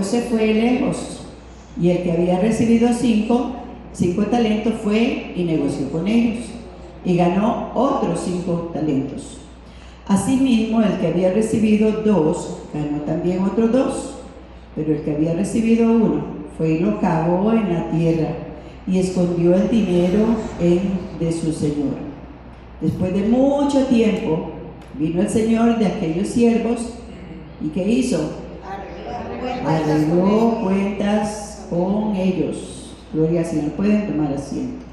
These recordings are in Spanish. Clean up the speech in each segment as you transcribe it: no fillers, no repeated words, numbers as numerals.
se fue lejos, y el que había recibido cinco talentos fue y negoció con ellos, y ganó otros 5 talentos. Asimismo, el que había recibido 2, ganó también otros 2, pero el que había recibido 1 fue y lo cavó en la tierra, y escondió el dinero de su señor. Después de mucho tiempo, vino el señor de aquellos siervos, ¿y qué hizo? Arregló cuentas con ellos. Gloria al Señor. Pueden tomar asiento.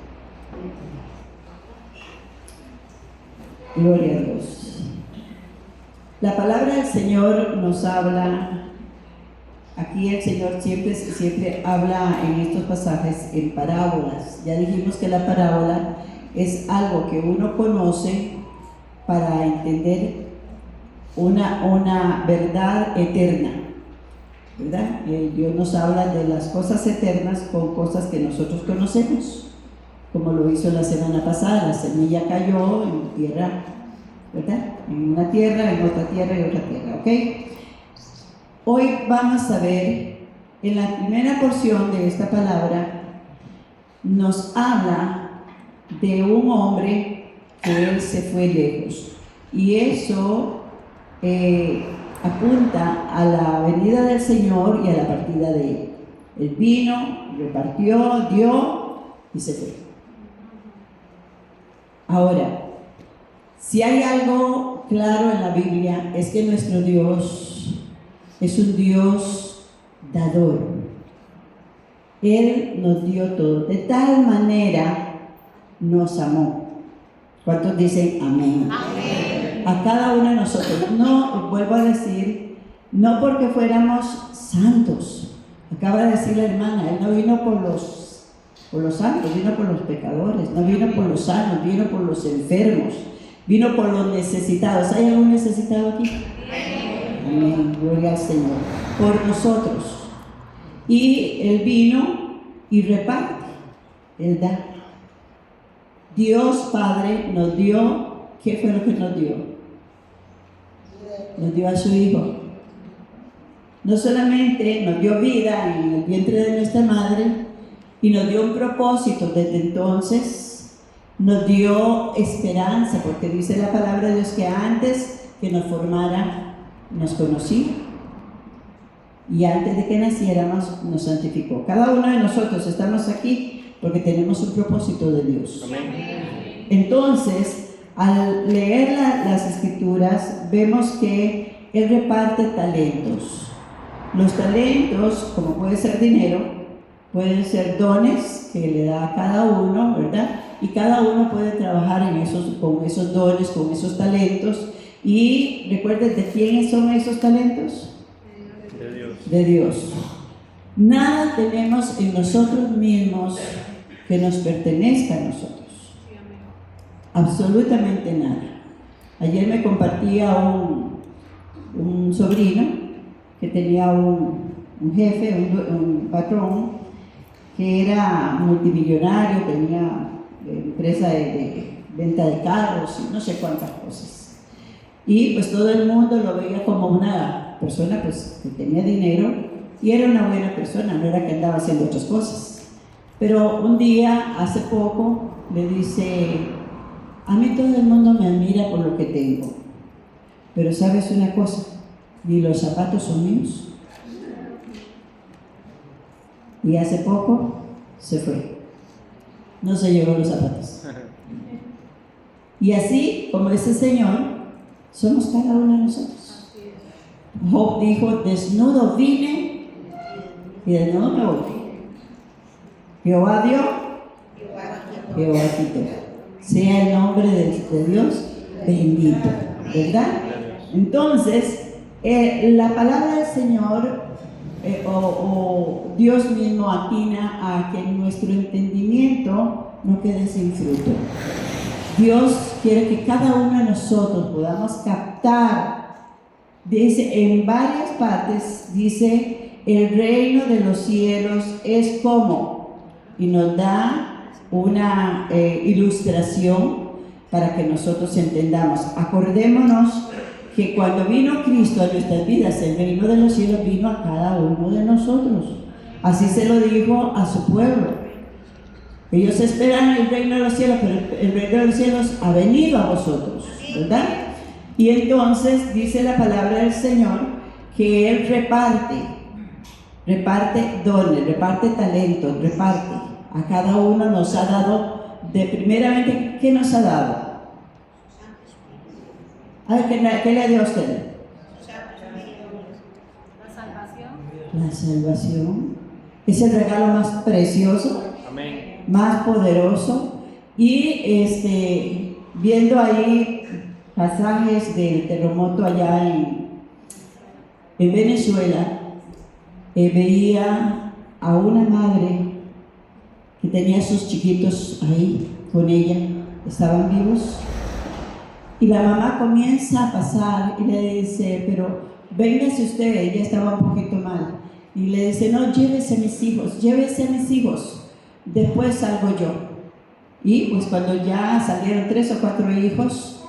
Gloria a Dios. La palabra del Señor nos habla. Aquí el Señor siempre habla en estos pasajes en parábolas. Ya dijimos que la parábola es algo que uno conoce para entender una verdad eterna, ¿verdad? Dios nos habla de las cosas eternas con cosas que nosotros conocemos, como lo hizo la semana pasada. La semilla cayó en tierra, ¿verdad? En una tierra, en otra tierra y otra tierra, ¿ok? Hoy vamos a ver, en la primera porción de esta palabra, nos habla de un hombre que él se fue lejos, y eso apunta a la venida del Señor y a la partida de él. Él vino, repartió, dio y se fue. Ahora, si hay algo claro en la Biblia, es que nuestro Dios es un Dios dador. Él nos dio todo, de tal manera nos amó. ¿Cuántos dicen amén? Amén. A cada uno de nosotros. No, vuelvo a decir, no porque fuéramos santos. Acaba de decir la hermana, Él no vino por los santos, vino por los pecadores. No vino por los sanos, vino por los enfermos, vino por los necesitados. ¿Hay algún necesitado aquí? Amén, gloria al Señor. Por nosotros. Y Él vino y reparte, Él da. Dios Padre nos dio, ¿qué fue lo que nos dio? Nos dio a su Hijo. No solamente nos dio vida en el vientre de nuestra madre, y nos dio un propósito desde entonces, nos dio esperanza, porque dice la palabra de Dios que antes que nos formara, nos conocía, y antes de que naciéramos nos santificó. Cada uno de nosotros estamos aquí porque tenemos un propósito de Dios. Amén. Entonces, al leer las Escrituras, vemos que Él reparte talentos. Los talentos, como puede ser dinero, pueden ser dones que le da a cada uno, ¿verdad? Y cada uno puede trabajar con esos dones, con esos talentos. Y recuerden, ¿de quiénes son esos talentos? De Dios. De Dios. Nada tenemos en nosotros mismos que nos pertenezca a nosotros. Absolutamente nada. Ayer me compartía un sobrino que tenía un jefe, un patrón, que era multimillonario, tenía empresa de venta de carros y no sé cuántas cosas. Y pues todo el mundo lo veía como una persona pues, que tenía dinero, y era una buena persona, no era que andaba haciendo otras cosas. Pero un día, hace poco, le dice: a mí todo el mundo me admira por lo que tengo, pero ¿sabes una cosa? Ni los zapatos son míos. Y hace poco se fue, no se llevó los zapatos. Y así, como ese señor, somos cada uno de nosotros. Job dijo: desnudo vine y desnudo me voy. Jehová dio, Jehová quitó. Sea el nombre de Dios bendito, ¿verdad? Entonces, la palabra del Señor o Dios mismo atina a que nuestro entendimiento no quede sin fruto. Dios quiere que cada uno de nosotros podamos captar. Dice en varias partes, dice: el reino de los cielos es como, y nos da una ilustración para que nosotros entendamos. Acordémonos que cuando vino Cristo a nuestras vidas, el reino de los cielos vino a cada uno de nosotros. Así se lo dijo a su pueblo. Ellos esperan el reino de los cielos, pero el reino de los cielos ha venido a vosotros, ¿verdad? Y entonces dice la palabra del Señor que Él reparte dones, reparte talentos, reparte. A cada uno nos ha dado, primeramente, ¿qué nos ha dado? A ver, ¿qué le dio a usted? La salvación. Es el regalo más precioso. Amén. Más poderoso. Y viendo ahí pasajes del terremoto allá en Venezuela, veía a una madre que tenía sus chiquitos ahí con ella, estaban vivos, y la mamá comienza a pasar y le dice, pero véngase usted, ella estaba un poquito mal, y le dice, no, llévese a mis hijos, después salgo yo. Y pues cuando ya salieron 3 o 4 hijos,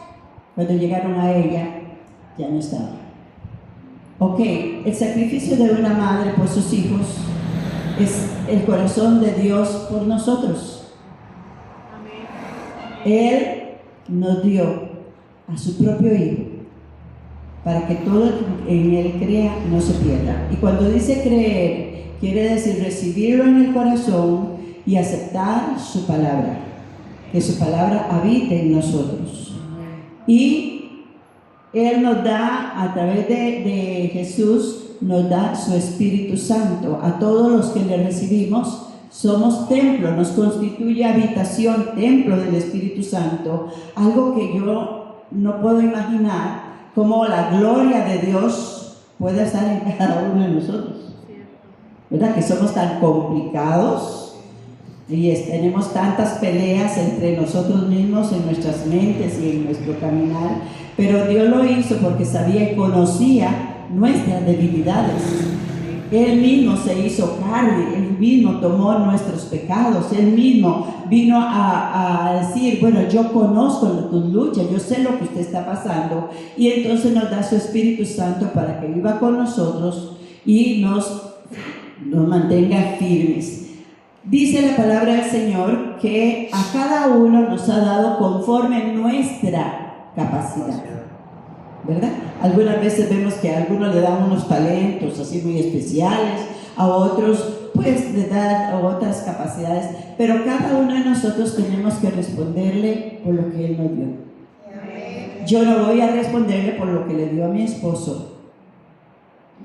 cuando llegaron a ella, ya no estaba. Ok, el sacrificio de una madre por sus hijos es el corazón de Dios por nosotros. Él nos dio a su propio Hijo para que todo en Él crea no se pierda. Y cuando dice creer, quiere decir recibirlo en el corazón y aceptar su palabra, que su palabra habite en nosotros. Y Él nos da, a través de Jesús, nos da su Espíritu Santo. A todos los que le recibimos, somos templo, nos constituye habitación, templo del Espíritu Santo. Algo que yo no puedo imaginar, cómo la gloria de Dios puede estar en cada uno de nosotros. ¿Verdad? Que somos tan complicados y tenemos tantas peleas entre nosotros mismos, en nuestras mentes y en nuestro caminar. Pero Dios lo hizo porque sabía y conocía nuestras debilidades. Él mismo se hizo carne, Él mismo tomó nuestros pecados, Él mismo vino a decir, bueno, yo conozco tus luchas, yo sé lo que usted está pasando, y entonces nos da su Espíritu Santo para que viva con nosotros y nos mantenga firmes. Dice la palabra del Señor que a cada uno nos ha dado conforme nuestra capacidad, ¿verdad? Algunas veces vemos que a algunos le dan unos talentos así muy especiales, a otros pues le dan otras capacidades, pero cada uno de nosotros tenemos que responderle por lo que Él nos dio. Yo no voy a responderle por lo que le dio a mi esposo.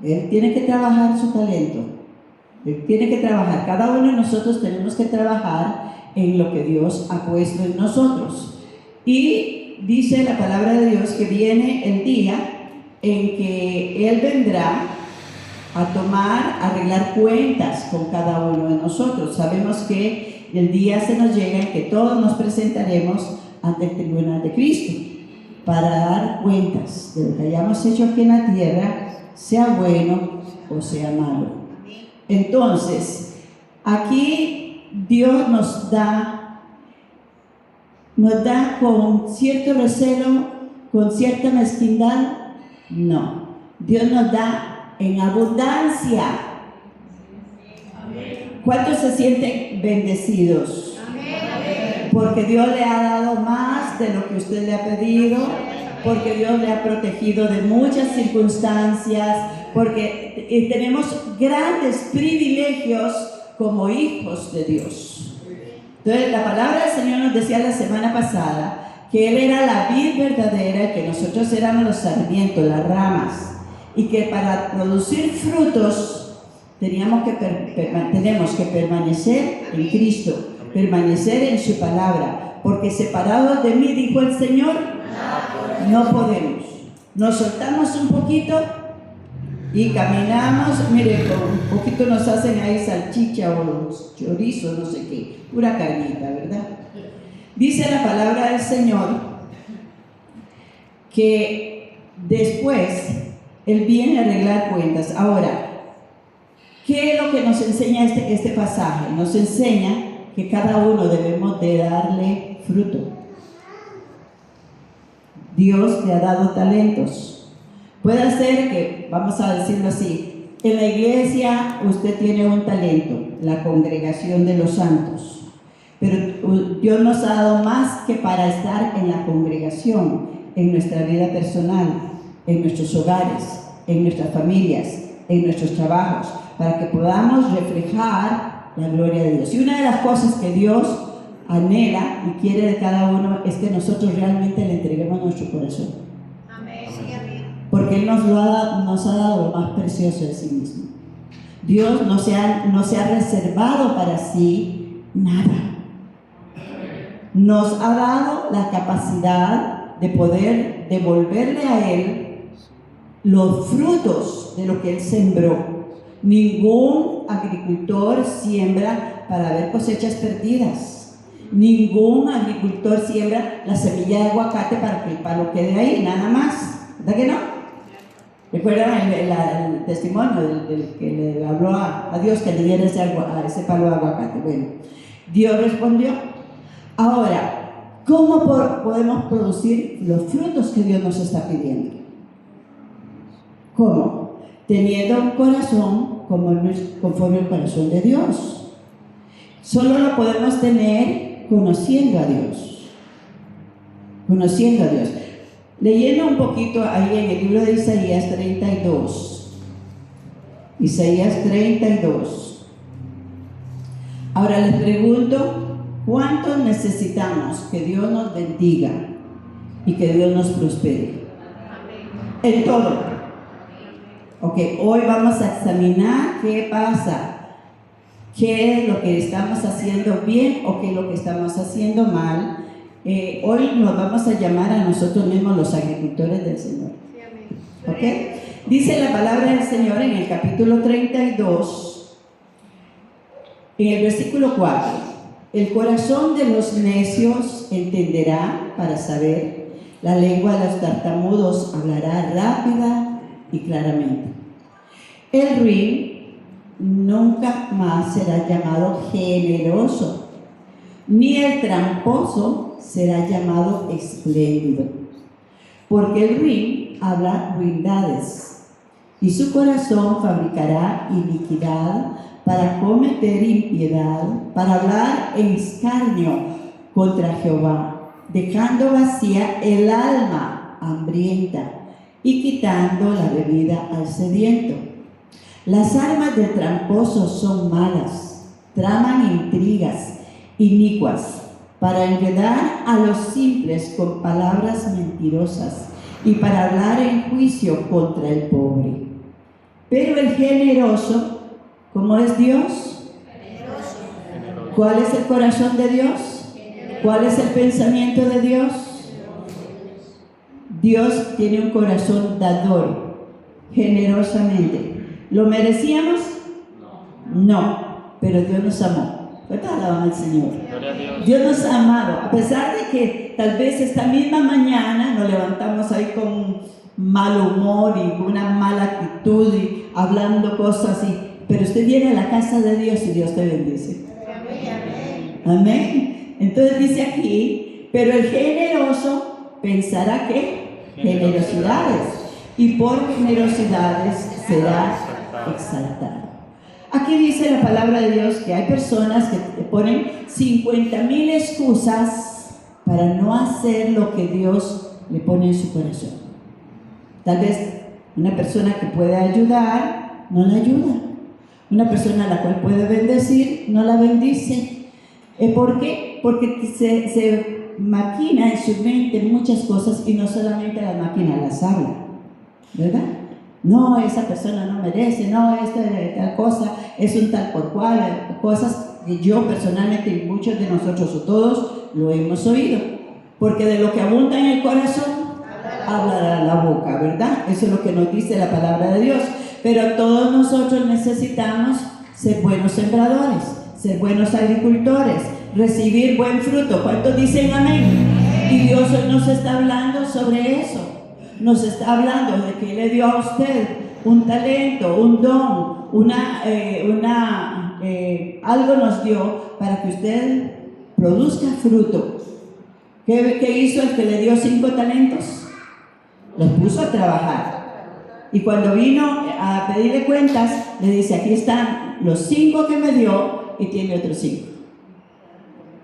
Él tiene que trabajar su talento, Él tiene que trabajar. Cada uno de nosotros tenemos que trabajar en lo que Dios ha puesto en nosotros. Y dice la palabra de Dios que viene el día en que Él vendrá a arreglar cuentas con cada uno de nosotros. Sabemos que el día se nos llega en que todos nos presentaremos ante el tribunal de Cristo para dar cuentas de lo que hayamos hecho aquí en la tierra, sea bueno o sea malo. Entonces, aquí Dios nos da con cierto recelo, con cierta mezquindad. No, Dios nos da en abundancia. ¿Cuántos se sienten bendecidos? Porque Dios le ha dado más de lo que usted le ha pedido, porque Dios le ha protegido de muchas circunstancias, porque tenemos grandes privilegios como hijos de Dios. Entonces, la palabra del Señor nos decía la semana pasada que Él era la vid verdadera, que nosotros éramos los sarmientos, las ramas, y que para producir frutos tenemos que permanecer en Cristo, permanecer en su palabra, porque separados de mí, dijo el Señor, no podemos. Nos soltamos un poquito y caminamos, mire, con un poquito nos hacen ahí salchicha o chorizo, no sé qué, pura carnita, ¿verdad? Dice la palabra del Señor que después Él viene a arreglar cuentas. Ahora, ¿qué es lo que nos enseña este pasaje? Nos enseña que cada uno debemos de darle fruto. Dios te ha dado talentos. Puede ser que, vamos a decirlo así, en la iglesia usted tiene un talento, la congregación de los santos, pero Dios nos ha dado más que para estar en la congregación, en nuestra vida personal, en nuestros hogares, en nuestras familias, en nuestros trabajos, para que podamos reflejar la gloria de Dios. Y una de las cosas que Dios anhela y quiere de cada uno es que nosotros realmente le entreguemos nuestro corazón. Amén. Porque Él nos ha dado lo más precioso de sí mismo. Dios no se ha reservado para sí nada. Nos ha dado la capacidad de poder devolverle a Él los frutos de lo que Él sembró. Ningún agricultor siembra para ver cosechas perdidas. Ningún agricultor siembra la semilla de aguacate para que el palo quede ahí, nada más. ¿Verdad que no? ¿Recuerdan el testimonio del que le habló a Dios que le diera ese palo de aguacate? Bueno, Dios respondió. Ahora, ¿cómo podemos producir los frutos que Dios nos está pidiendo? ¿Cómo? Teniendo un corazón conforme al corazón de Dios. Solo lo podemos tener conociendo a Dios. Conociendo a Dios. Leyendo un poquito ahí en el libro de Isaías 32. Isaías 32. Ahora les pregunto, ¿cuánto necesitamos que Dios nos bendiga y que Dios nos prospere? En todo. Ok, hoy vamos a examinar qué pasa, qué es lo que estamos haciendo bien o qué es lo que estamos haciendo mal. Hoy nos vamos a llamar a nosotros mismos los agricultores del Señor. ¿Ok? Dice la palabra del Señor en el capítulo 32, en el versículo 4. El corazón de los necios entenderá para saber, la lengua de los tartamudos hablará rápida y claramente. El ruin nunca más será llamado generoso, ni el tramposo será llamado espléndido, porque el ruin habla ruindades, y su corazón fabricará iniquidad para cometer impiedad, para hablar en escarnio contra Jehová, dejando vacía el alma hambrienta y quitando la bebida al sediento. Las armas del tramposo son malas, traman intrigas inicuas para enredar a los simples con palabras mentirosas y para hablar en juicio contra el pobre. Pero el generoso, ¿cómo es Dios? ¿Cuál es el corazón de Dios? ¿Cuál es el pensamiento de Dios? Dios tiene un corazón dador, generosamente. ¿Lo merecíamos? No, pero Dios nos amó. ¿Cuántos alaban al Señor? Dios nos ha amado, a pesar de que tal vez esta misma mañana nos levantamos ahí con mal humor y una mala actitud y hablando cosas así, pero usted viene a la casa de Dios y Dios te bendice. Amén. Entonces dice aquí, pero el generoso pensará que generosidades, y por generosidades será exaltado. Aquí dice la palabra de Dios que hay personas que ponen 50,000 excusas para no hacer lo que Dios le pone en su corazón. Tal vez una persona que puede ayudar, no la ayuda. Una persona a la cual puede bendecir, no la bendice. ¿Por qué? Porque se maquina en su mente muchas cosas y no solamente las maquina, las habla, ¿verdad? No, esa persona no merece, no, esta tal cosa es un tal por cual, cosas que yo personalmente y muchos de nosotros o todos lo hemos oído, porque de lo que abunda en el corazón hablará la boca, ¿verdad? Eso es lo que nos dice la palabra de Dios. Pero todos nosotros necesitamos ser buenos sembradores, ser buenos agricultores, recibir buen fruto. ¿Cuántos dicen amén? Y Dios hoy nos está hablando sobre eso. Nos está hablando de que le dio a usted un talento, un don, algo nos dio para que usted produzca fruto. ¿Qué hizo el que le dio 5 talentos? Los puso a trabajar. Y cuando vino a pedirle cuentas, le dice, aquí están los 5 que me dio y tiene otros 5.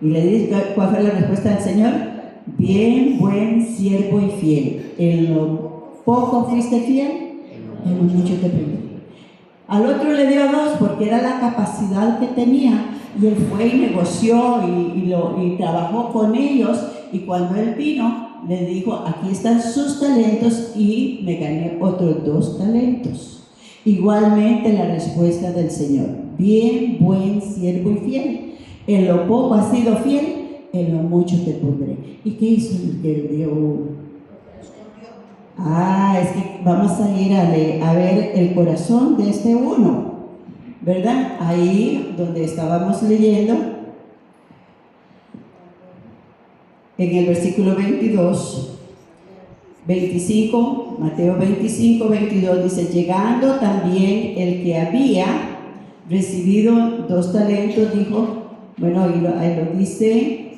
Y le dice, ¿cuál fue la respuesta del Señor? Bien, buen siervo y fiel. En lo poco fuiste fiel, en lo mucho te pondré. Al otro le dio 2 porque era la capacidad que tenía, y él fue y negoció y trabajó con ellos, y cuando él vino le dijo, aquí están sus talentos, y me gané otros 2 talentos. Igualmente la respuesta del Señor, bien, buen siervo y fiel. En lo poco has sido fiel, en lo mucho te pondré. ¿Y qué hizo el que le dio 1? Es que vamos a ir a ver el corazón de este 1, ¿verdad? Ahí donde estábamos leyendo, en el versículo 22, 25, Mateo 25, 22, dice, llegando también el que había recibido 2 talentos, dijo, bueno, ahí lo dice,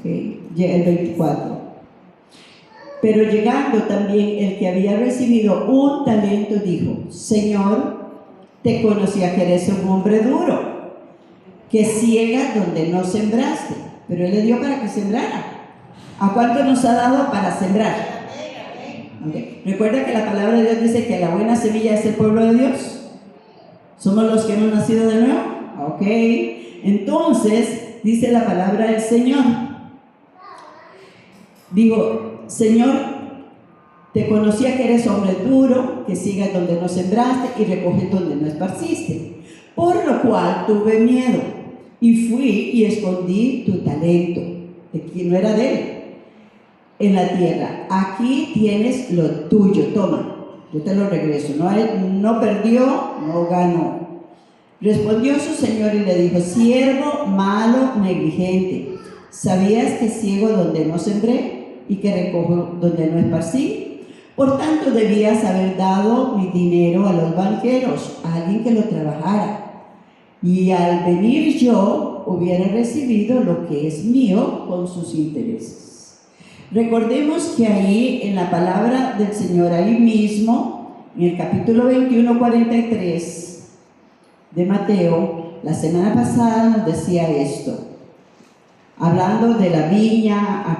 el 24. Pero llegando también el que había recibido 1 talento, dijo, Señor, te conocía que eres un hombre duro, que ciega donde no sembraste, pero Él le dio para que sembrara. ¿A cuánto nos ha dado para sembrar? Okay. Recuerda que la palabra de Dios dice que la buena semilla es el pueblo de Dios. ¿Somos los que hemos nacido de nuevo? Ok. Entonces, dice la palabra del Señor. Digo, Señor, te conocía que eres hombre duro, que siegas donde no sembraste y recoges donde no esparciste. Por lo cual tuve miedo y fui y escondí tu talento, de quien no era de él, en la tierra. Aquí tienes lo tuyo, toma, yo te lo regreso. No perdió, no ganó. Respondió su señor y le dijo, siervo malo, negligente, ¿sabías que ciego donde no sembré y que recojo donde no esparcí? Por tanto debías haber dado mi dinero a los banqueros, a alguien que lo trabajara, y al venir yo hubiera recibido lo que es mío con sus intereses. Recordemos que ahí en la palabra del Señor, ahí mismo, en el capítulo 21, 43 de Mateo, la semana pasada nos decía esto, hablando de la viña,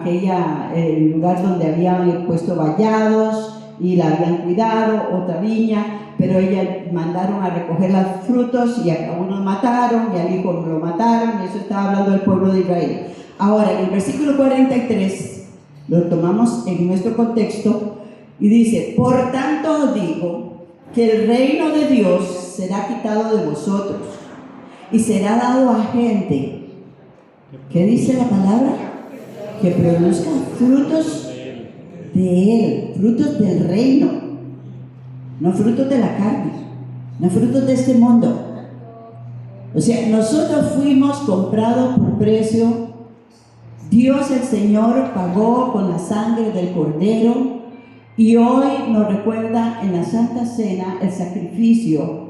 el lugar donde habían puesto vallados y la habían cuidado, otra viña, pero ella mandaron a recoger los frutos y a unos mataron y al hijo lo mataron, y eso estaba hablando del pueblo de Israel. Ahora, en el versículo 43, lo tomamos en nuestro contexto y dice, por tanto os digo que el reino de Dios será quitado de vosotros y será dado a gente. ¿Qué dice la palabra? Que produzca frutos de Él, frutos del reino, no frutos de la carne, no frutos de este mundo. O sea, nosotros fuimos comprados por precio. Dios el Señor pagó con la sangre del Cordero, y hoy nos recuerda en la Santa Cena el sacrificio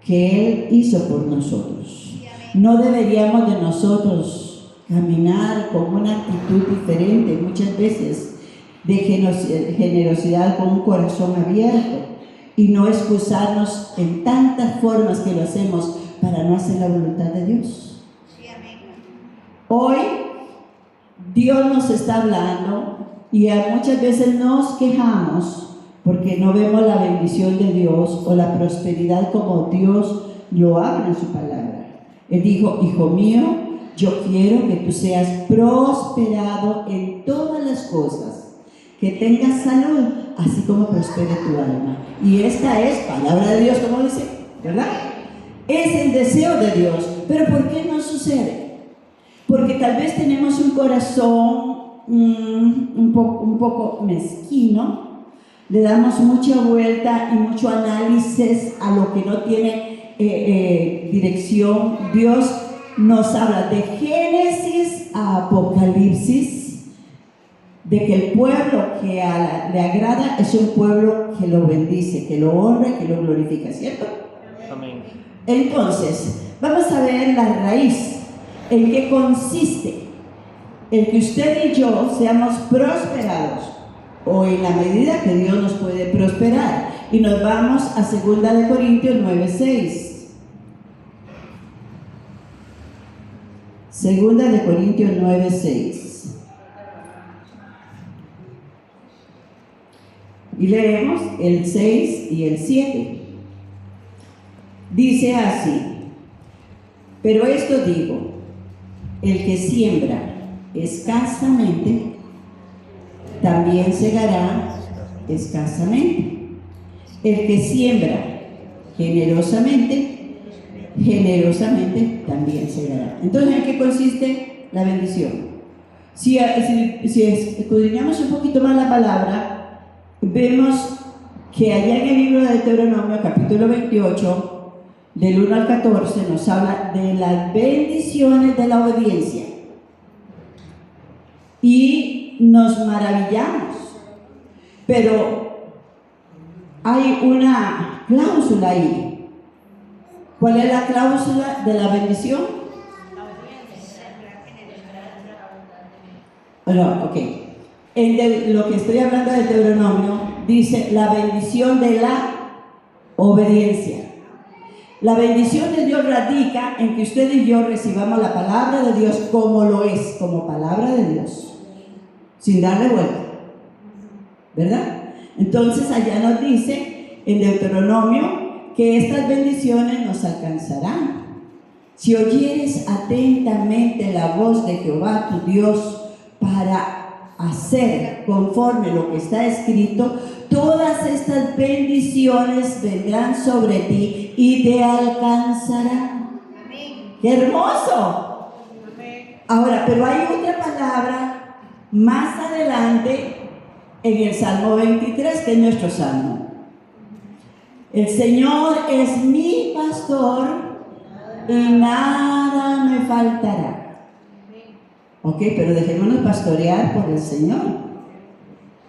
que Él hizo por nosotros. No deberíamos de nosotros caminar con una actitud diferente, muchas veces de generosidad, con un corazón abierto, y no excusarnos en tantas formas que lo hacemos para no hacer la voluntad de Dios. Hoy Dios nos está hablando y muchas veces nos quejamos porque no vemos la bendición de Dios o la prosperidad como Dios lo habla en su palabra. Él dijo, hijo mío, yo quiero que tú seas prosperado en todas las cosas, que tengas salud, así como prospere tu alma. Y esta es palabra de Dios, como dice, ¿verdad? Es el deseo de Dios. Pero ¿por qué no sucede? Porque tal vez tenemos un corazón un poco mezquino, le damos mucha vuelta y mucho análisis a lo que no tiene dirección. Dios nos habla de Génesis a Apocalipsis, de que el pueblo que le agrada es un pueblo que lo bendice, que lo honra, que lo glorifica, ¿cierto? Amén. Entonces, vamos a ver la raíz, en qué consiste el que usted y yo seamos prosperados. o en la medida que Dios nos puede prosperar. Y nos vamos a 2 Corintios 9:6. 2 Corintios 9:6. Y leemos el 6 y el 7. Dice así: pero esto digo, el que siembra escasamente, también segará escasamente. El que siembra generosamente, generosamente también segará. Entonces, ¿en qué consiste la bendición? Si escudriñamos un poquito más la palabra, vemos que allá en el libro de Deuteronomio, capítulo 28, del 1 al 14, nos habla de las bendiciones de la obediencia. Y nos maravillamos. Pero hay una cláusula ahí. ¿Cuál es la cláusula de la bendición? No, ok. Lo que estoy hablando de Deuteronomio dice la bendición de la obediencia. La bendición de Dios radica en que usted y yo recibamos la palabra de Dios como lo es, como palabra de Dios, sin darle vuelta, ¿verdad? Entonces allá nos dice en Deuteronomio que estas bendiciones nos alcanzarán si oyeres atentamente la voz de Jehová tu Dios para hacer conforme lo que está escrito. Todas estas bendiciones vendrán sobre ti y te alcanzarán. Amén. ¡Qué hermoso! Amén. Ahora, pero hay otra palabra más adelante en el Salmo 23, que es nuestro salmo. El Señor es mi pastor y nada me faltará. Ok, pero dejémonos pastorear por el Señor.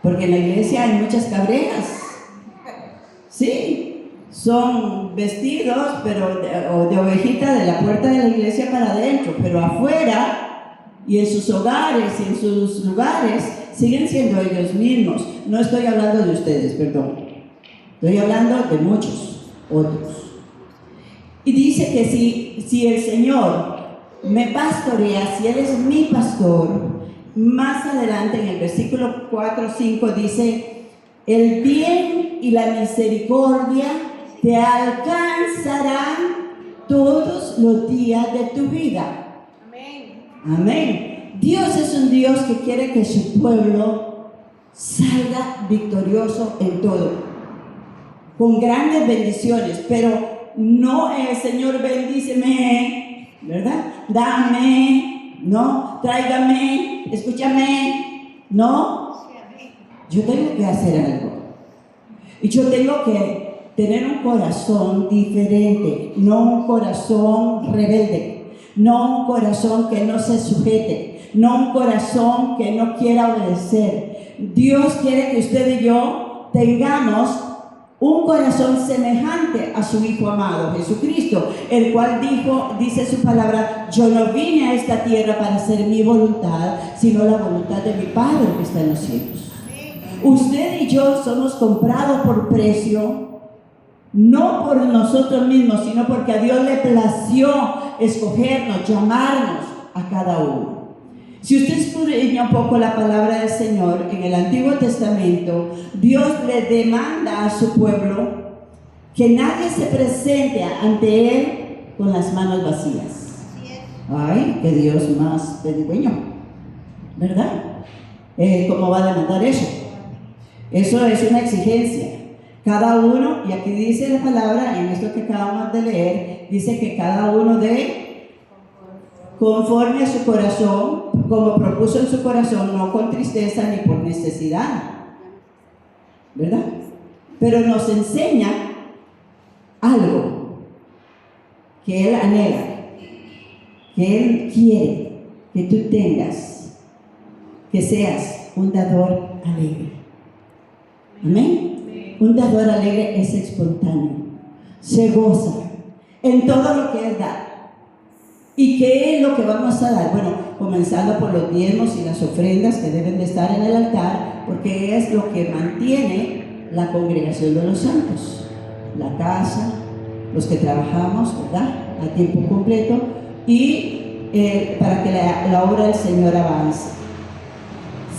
Porque en la iglesia hay muchas cabrejas. Sí, son vestidos, pero de ovejita de la puerta de la iglesia para adentro, pero afuera y en sus hogares y en sus lugares siguen siendo ellos mismos. No estoy hablando de ustedes, perdón. Estoy hablando de muchos otros. Y dice que si el Señor me pastorea, si Él es mi pastor, más adelante en el versículo 4-5 dice: el bien y la misericordia te alcanzarán todos los días de tu vida. Amén. Amén. Dios es un Dios que quiere que su pueblo salga victorioso en todo, con grandes bendiciones, pero no es: Señor, bendíceme, ¿verdad? Dame, no, tráigame, escúchame, no. Yo tengo que hacer algo. Y yo tengo que tener un corazón diferente, no un corazón rebelde, no un corazón que no se sujete, no un corazón que no quiera obedecer. Dios quiere que usted y yo tengamos un corazón semejante a su Hijo amado, Jesucristo, el cual dice su palabra: yo no vine a esta tierra para hacer mi voluntad, sino la voluntad de mi Padre que está en los cielos. Usted y yo somos comprados por precio, no por nosotros mismos, sino porque a Dios le plació escogernos, llamarnos a cada uno. Si usted escudriña un poco la palabra del Señor en el Antiguo Testamento, Dios le demanda a su pueblo que nadie se presente ante Él con las manos vacías. Ay, qué Dios más pedigüeño, ¿verdad? ¿Cómo va a demandar eso? Eso es una exigencia. Cada uno, y aquí dice la palabra, en esto que acabamos de leer, dice que cada uno dé conforme a su corazón, como propuso en su corazón, no con tristeza ni por necesidad, ¿verdad? Pero nos enseña algo que Él anhela, que Él quiere que tú tengas, que seas un dador alegre. Amén. Un dador alegre es espontáneo, se goza en todo lo que Él da. ¿Y qué es lo que vamos a dar? Bueno, comenzando por los diezmos y las ofrendas que deben de estar en el altar, porque es lo que mantiene la congregación de los santos, la casa, los que trabajamos, ¿verdad?, a tiempo completo, y para que la obra del Señor avance.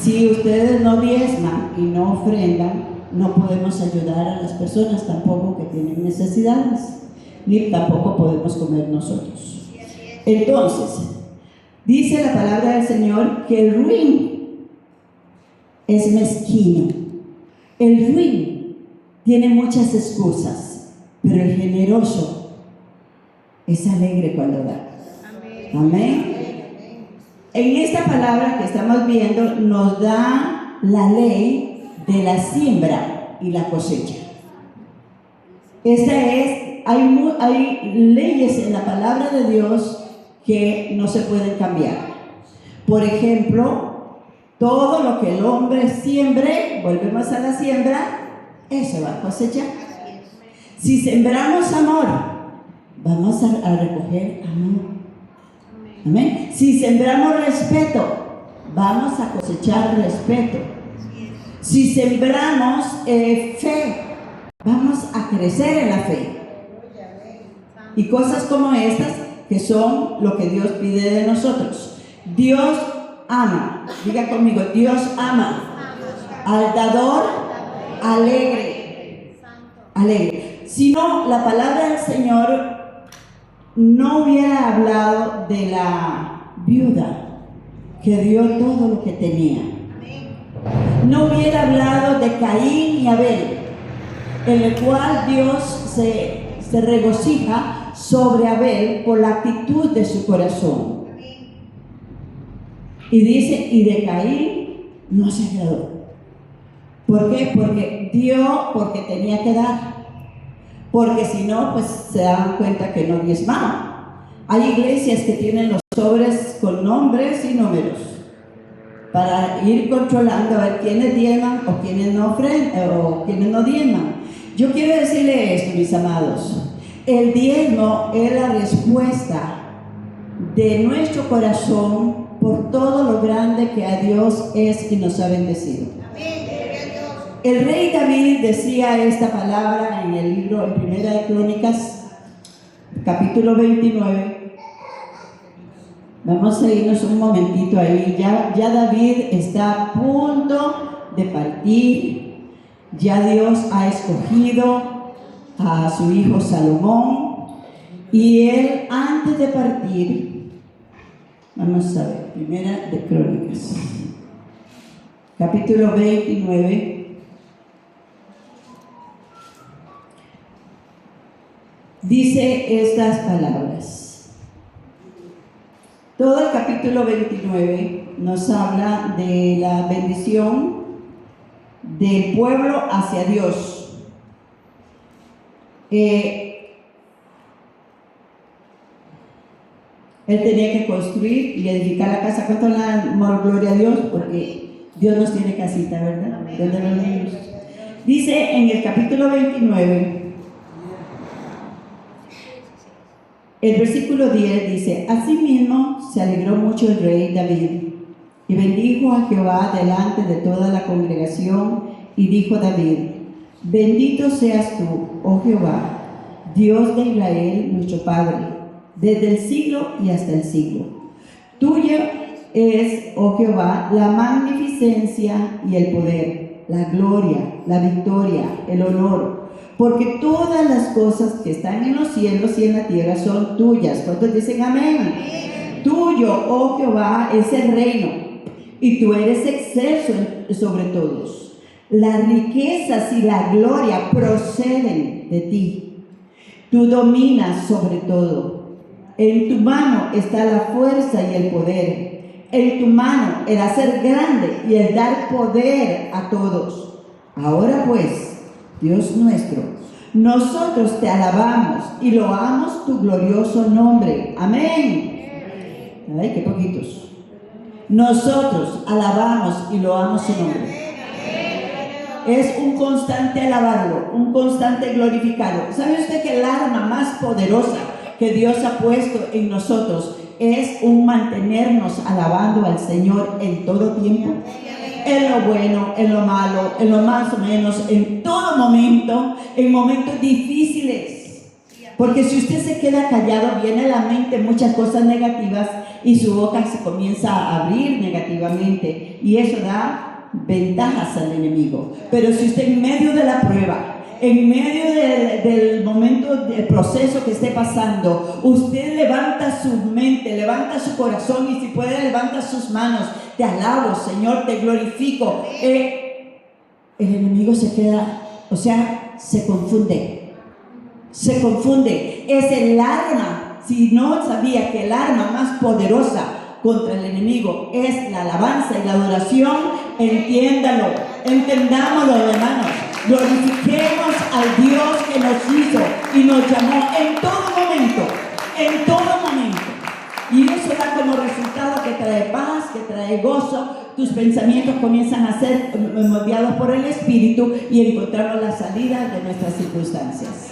Si ustedes no diezman y no ofrendan, no podemos ayudar a las personas tampoco que tienen necesidades, ni tampoco podemos comer nosotros. Entonces, dice la palabra del Señor que el ruin es mezquino. El ruin tiene muchas excusas, pero el generoso es alegre cuando da. Amén. En esta palabra que estamos viendo nos da la ley de la siembra y la cosecha. Hay leyes en la palabra de Dios que no se pueden cambiar. Por ejemplo, todo lo que el hombre siembre, volvemos a la siembra, eso va a cosechar. Si sembramos amor, vamos a recoger amor. Amén. Si sembramos respeto, vamos a cosechar respeto. Si sembramos fe, vamos a crecer en la fe. Y cosas como estas, que son lo que Dios pide de nosotros. Dios ama, diga conmigo, Dios ama al dador alegre. Si no, la palabra del Señor no hubiera hablado de la viuda que dio todo lo que tenía. No hubiera hablado de Caín y Abel, en el cual Dios se regocija sobre Abel por la actitud de su corazón. Y dice, y de Caín no se agradó. ¿Por qué? Porque dio porque tenía que dar. Porque si no, pues se dan cuenta que no diezmaban. Hay iglesias que tienen los sobres con nombres y números para ir controlando a ver quiénes diezman o quiénes no ofrendan o quiénes no diezman. Yo quiero decirle esto, mis amados. El diezmo es la respuesta de nuestro corazón por todo lo grande que a Dios es y nos ha bendecido. El rey David decía esta palabra en el libro, en Primera de Crónicas, capítulo 29. Vamos a irnos un momentito ahí. Ya David está a punto de partir. Ya Dios ha escogido a su hijo Salomón. Y él, antes de partir, vamos a ver, Primera de Crónicas, capítulo 29. Dice estas palabras. Todo el capítulo 29 nos habla de la bendición del pueblo hacia Dios. Él tenía que construir y edificar la casa. ¿Cuánto le damos gloria a Dios? Porque Dios nos tiene casita, ¿verdad? ¿Dónde los niños? Dice en el capítulo 29, el versículo 10 dice: asimismo se alegró mucho el rey David y bendijo a Jehová delante de toda la congregación, y dijo David: bendito seas tú, oh Jehová, Dios de Israel, nuestro Padre, desde el siglo y hasta el siglo. Tuya es, oh Jehová, la magnificencia y el poder, la gloria, la victoria, el honor, porque todas las cosas que están en los cielos y en la tierra son tuyas. ¿Cuántos dicen amén? Amén. Tuyo, oh Jehová, es el reino, y tú eres excelso sobre todos. Las riquezas y la gloria proceden de ti. Tú dominas sobre todo. En tu mano está la fuerza y el poder. En tu mano el hacer grande y el dar poder a todos. Ahora pues, Dios nuestro, nosotros te alabamos y loamos tu glorioso nombre. Amén. Ay, qué poquitos. Nosotros alabamos y loamos su nombre. Es un constante alabarlo, un constante glorificarlo. ¿Sabe usted que el arma más poderosa que Dios ha puesto en nosotros es un mantenernos alabando al Señor en todo tiempo, en lo bueno, en lo malo, en lo más o menos, en todo momento, en momentos difíciles. Porque si usted se queda callado, viene a la mente muchas cosas negativas y su boca se comienza a abrir negativamente, y eso da ventajas al enemigo. Pero si usted en medio de la prueba, en medio del momento, del proceso que esté pasando, usted levanta su mente, levanta su corazón, y si puede levanta sus manos: te alabo, Señor, te glorifico. El enemigo se queda, o sea, se confunde. Se confunde. Es el arma. Si no sabía que el arma más poderosa contra el enemigo es la alabanza y la adoración, entiéndalo, entendámoslo, hermanos. Glorifiquemos al Dios que nos hizo y nos llamó en todo momento, en todo momento. Y eso da como resultado que trae paz, que trae gozo. Tus pensamientos comienzan a ser moldeados por el Espíritu y encontramos la salida de nuestras circunstancias.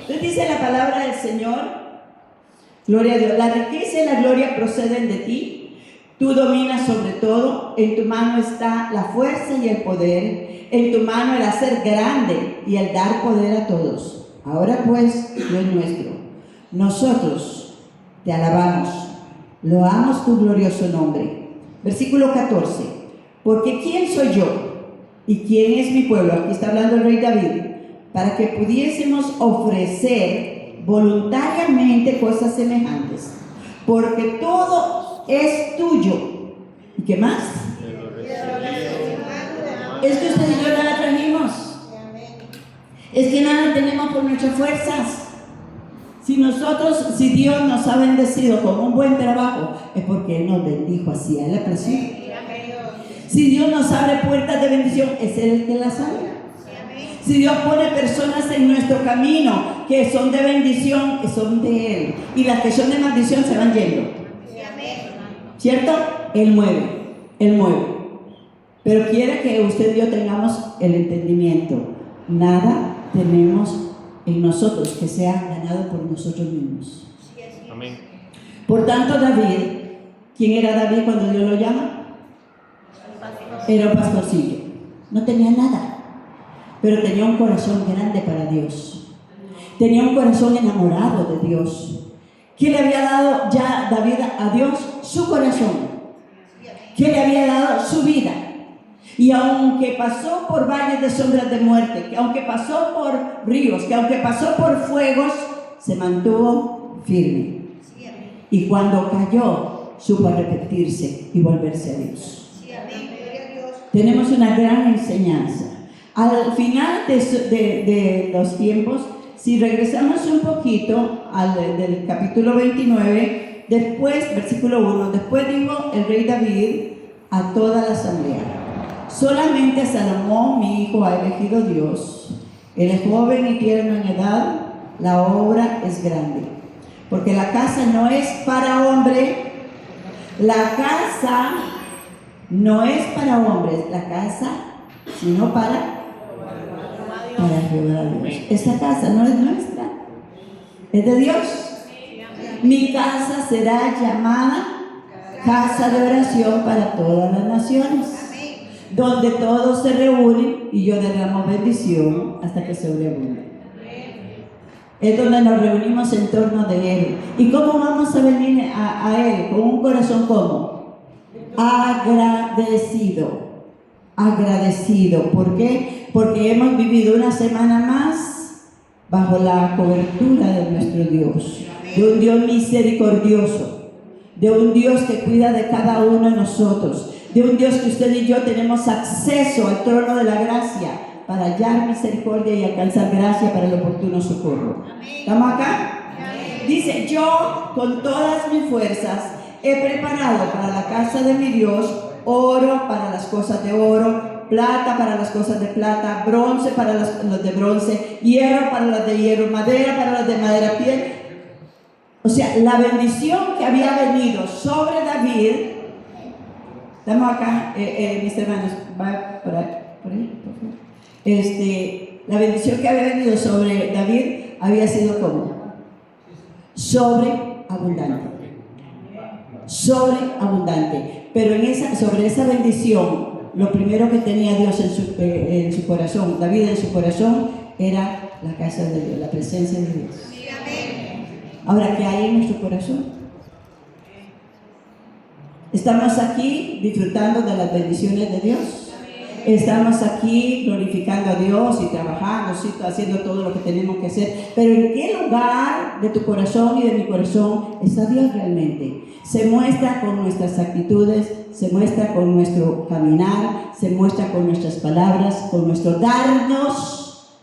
Entonces dice la palabra del Señor, gloria a Dios: la riqueza y la gloria proceden de ti. Tú dominas sobre todo, en tu mano está la fuerza y el poder, en tu mano el hacer grande y el dar poder a todos. Ahora pues, Dios nuestro, nosotros te alabamos, loamos tu glorioso nombre. Versículo 14. Porque ¿quién soy yo y quién es mi pueblo? Aquí está hablando el rey David, para que pudiésemos ofrecer voluntariamente cosas semejantes, porque todo es tuyo. ¿Y qué más? Es que usted y yo nada trajimos. Es que nada tenemos por nuestras fuerzas. Si Dios nos ha bendecido con un buen trabajo, es porque Él nos bendijo así, a Él le plació. Si Dios nos abre puertas de bendición, es Él el que las abre. Si Dios pone personas en nuestro camino que son de bendición, son de Él. Y las que son de maldición se van yendo. ¿Cierto? Él mueve, Él mueve. Pero quiere que usted y yo tengamos el entendimiento. Nada tenemos en nosotros que sea ganado por nosotros mismos. Amén. Por tanto, David, ¿quién era David cuando Dios lo llama? Era un pastorcillo. No tenía nada, pero tenía un corazón grande para Dios. Tenía un corazón enamorado de Dios. ¿Qué le había dado ya David a Dios? Su corazón. ¿Qué le había dado? Su vida. Y aunque pasó por valles de sombras de muerte, que aunque pasó por ríos, que aunque pasó por fuegos, se mantuvo firme. Y cuando cayó, supo arrepentirse y volverse a Dios. Tenemos una gran enseñanza. Al final de los tiempos, si regresamos un poquito del capítulo 29, después, versículo 1, después dijo el rey David a toda la asamblea: solamente a Salomón mi hijo ha elegido Dios. Él es joven y tierno en edad, la obra es grande. Porque la casa no es para hombre, la casa no es para hombres, la casa, sino para Jehová Dios. Esta casa no es nuestra, es de Dios. Mi casa será llamada casa de oración para todas las naciones, donde todos se reúnen y yo derramo bendición hasta que sobreabunde. Es donde nos reunimos en torno de Él. ¿Y cómo vamos a venir a Él? Con un corazón como agradecido. Agradecido. ¿Por qué? Porque hemos vivido una semana más bajo la cobertura de nuestro Dios, de un Dios misericordioso, de un Dios que cuida de cada uno de nosotros, de un Dios que usted y yo tenemos acceso al trono de la gracia para hallar misericordia y alcanzar gracia para el oportuno socorro. ¿Estamos acá? Dice: yo con todas mis fuerzas he preparado para la casa de mi Dios oro para las cosas de oro, plata para las cosas de plata, bronce para los de bronce, hierro para las de hierro, madera para las de madera, piel. O sea, la bendición que había venido sobre David. Estamos acá, mis hermanos, va por ahí, por favor. La bendición que había venido sobre David había sido como sobreabundante. sobreabundante. Pero sobre esa bendición, lo primero que tenía Dios en su corazón, David en su corazón, era la casa de Dios, la presencia de Dios. Ahora, ¿qué hay en nuestro corazón? ¿Estamos aquí disfrutando de las bendiciones de Dios? Estamos aquí glorificando a Dios y trabajando, ¿sí? Haciendo todo lo que tenemos que hacer. Pero ¿en qué lugar de tu corazón y de mi corazón está Dios realmente? Se muestra con nuestras actitudes, se muestra con nuestro caminar, se muestra con nuestras palabras, con nuestro darnos.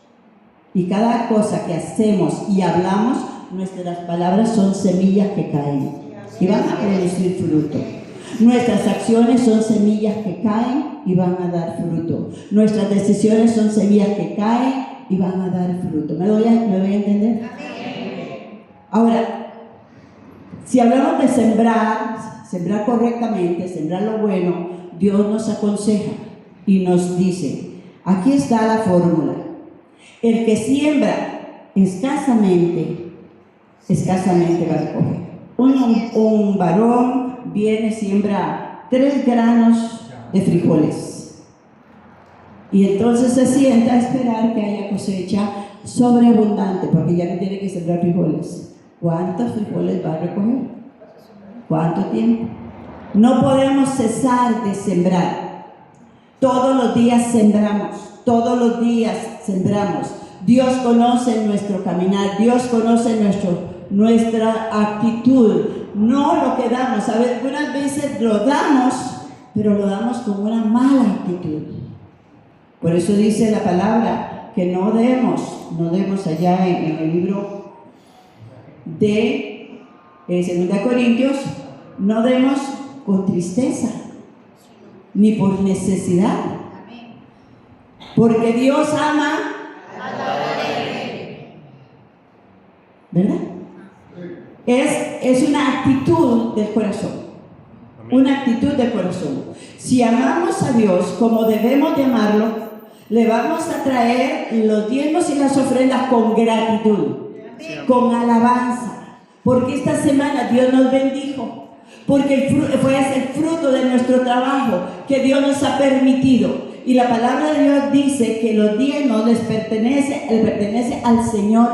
Y cada cosa que hacemos y hablamos, nuestras palabras son semillas que caen y van a producir fruto. Nuestras acciones son semillas que caen y van a dar fruto. Nuestras decisiones son semillas que caen y van a dar fruto. ¿Me doy a entender? Ahora, si hablamos de sembrar correctamente, sembrar lo bueno, Dios nos aconseja y nos dice, aquí está la fórmula. El que siembra escasamente va a recoger. Un varón viene, siembra 3 granos de frijoles y entonces se sienta a esperar que haya cosecha sobreabundante, porque ya no tiene que sembrar frijoles. ¿Cuántos frijoles va a recoger? ¿Cuánto tiempo? No podemos cesar de sembrar. Todos los días sembramos, todos los días sembramos. Dios conoce nuestro caminar, Dios conoce nuestra actitud, no lo que damos. A ver, algunas veces lo damos, pero lo damos con una mala actitud. Por eso dice la palabra que no demos allá en el libro de 2 Corintios, no demos con tristeza, ni por necesidad, porque Dios ama, ¿verdad? Es una actitud del corazón, una actitud del corazón. Si amamos a Dios como debemos de amarlo, le vamos a traer los diezmos y las ofrendas con gratitud, con alabanza, porque esta semana Dios nos bendijo, porque fue el fruto de nuestro trabajo que Dios nos ha permitido. Y la palabra de Dios dice que los diezmos le pertenece al Señor.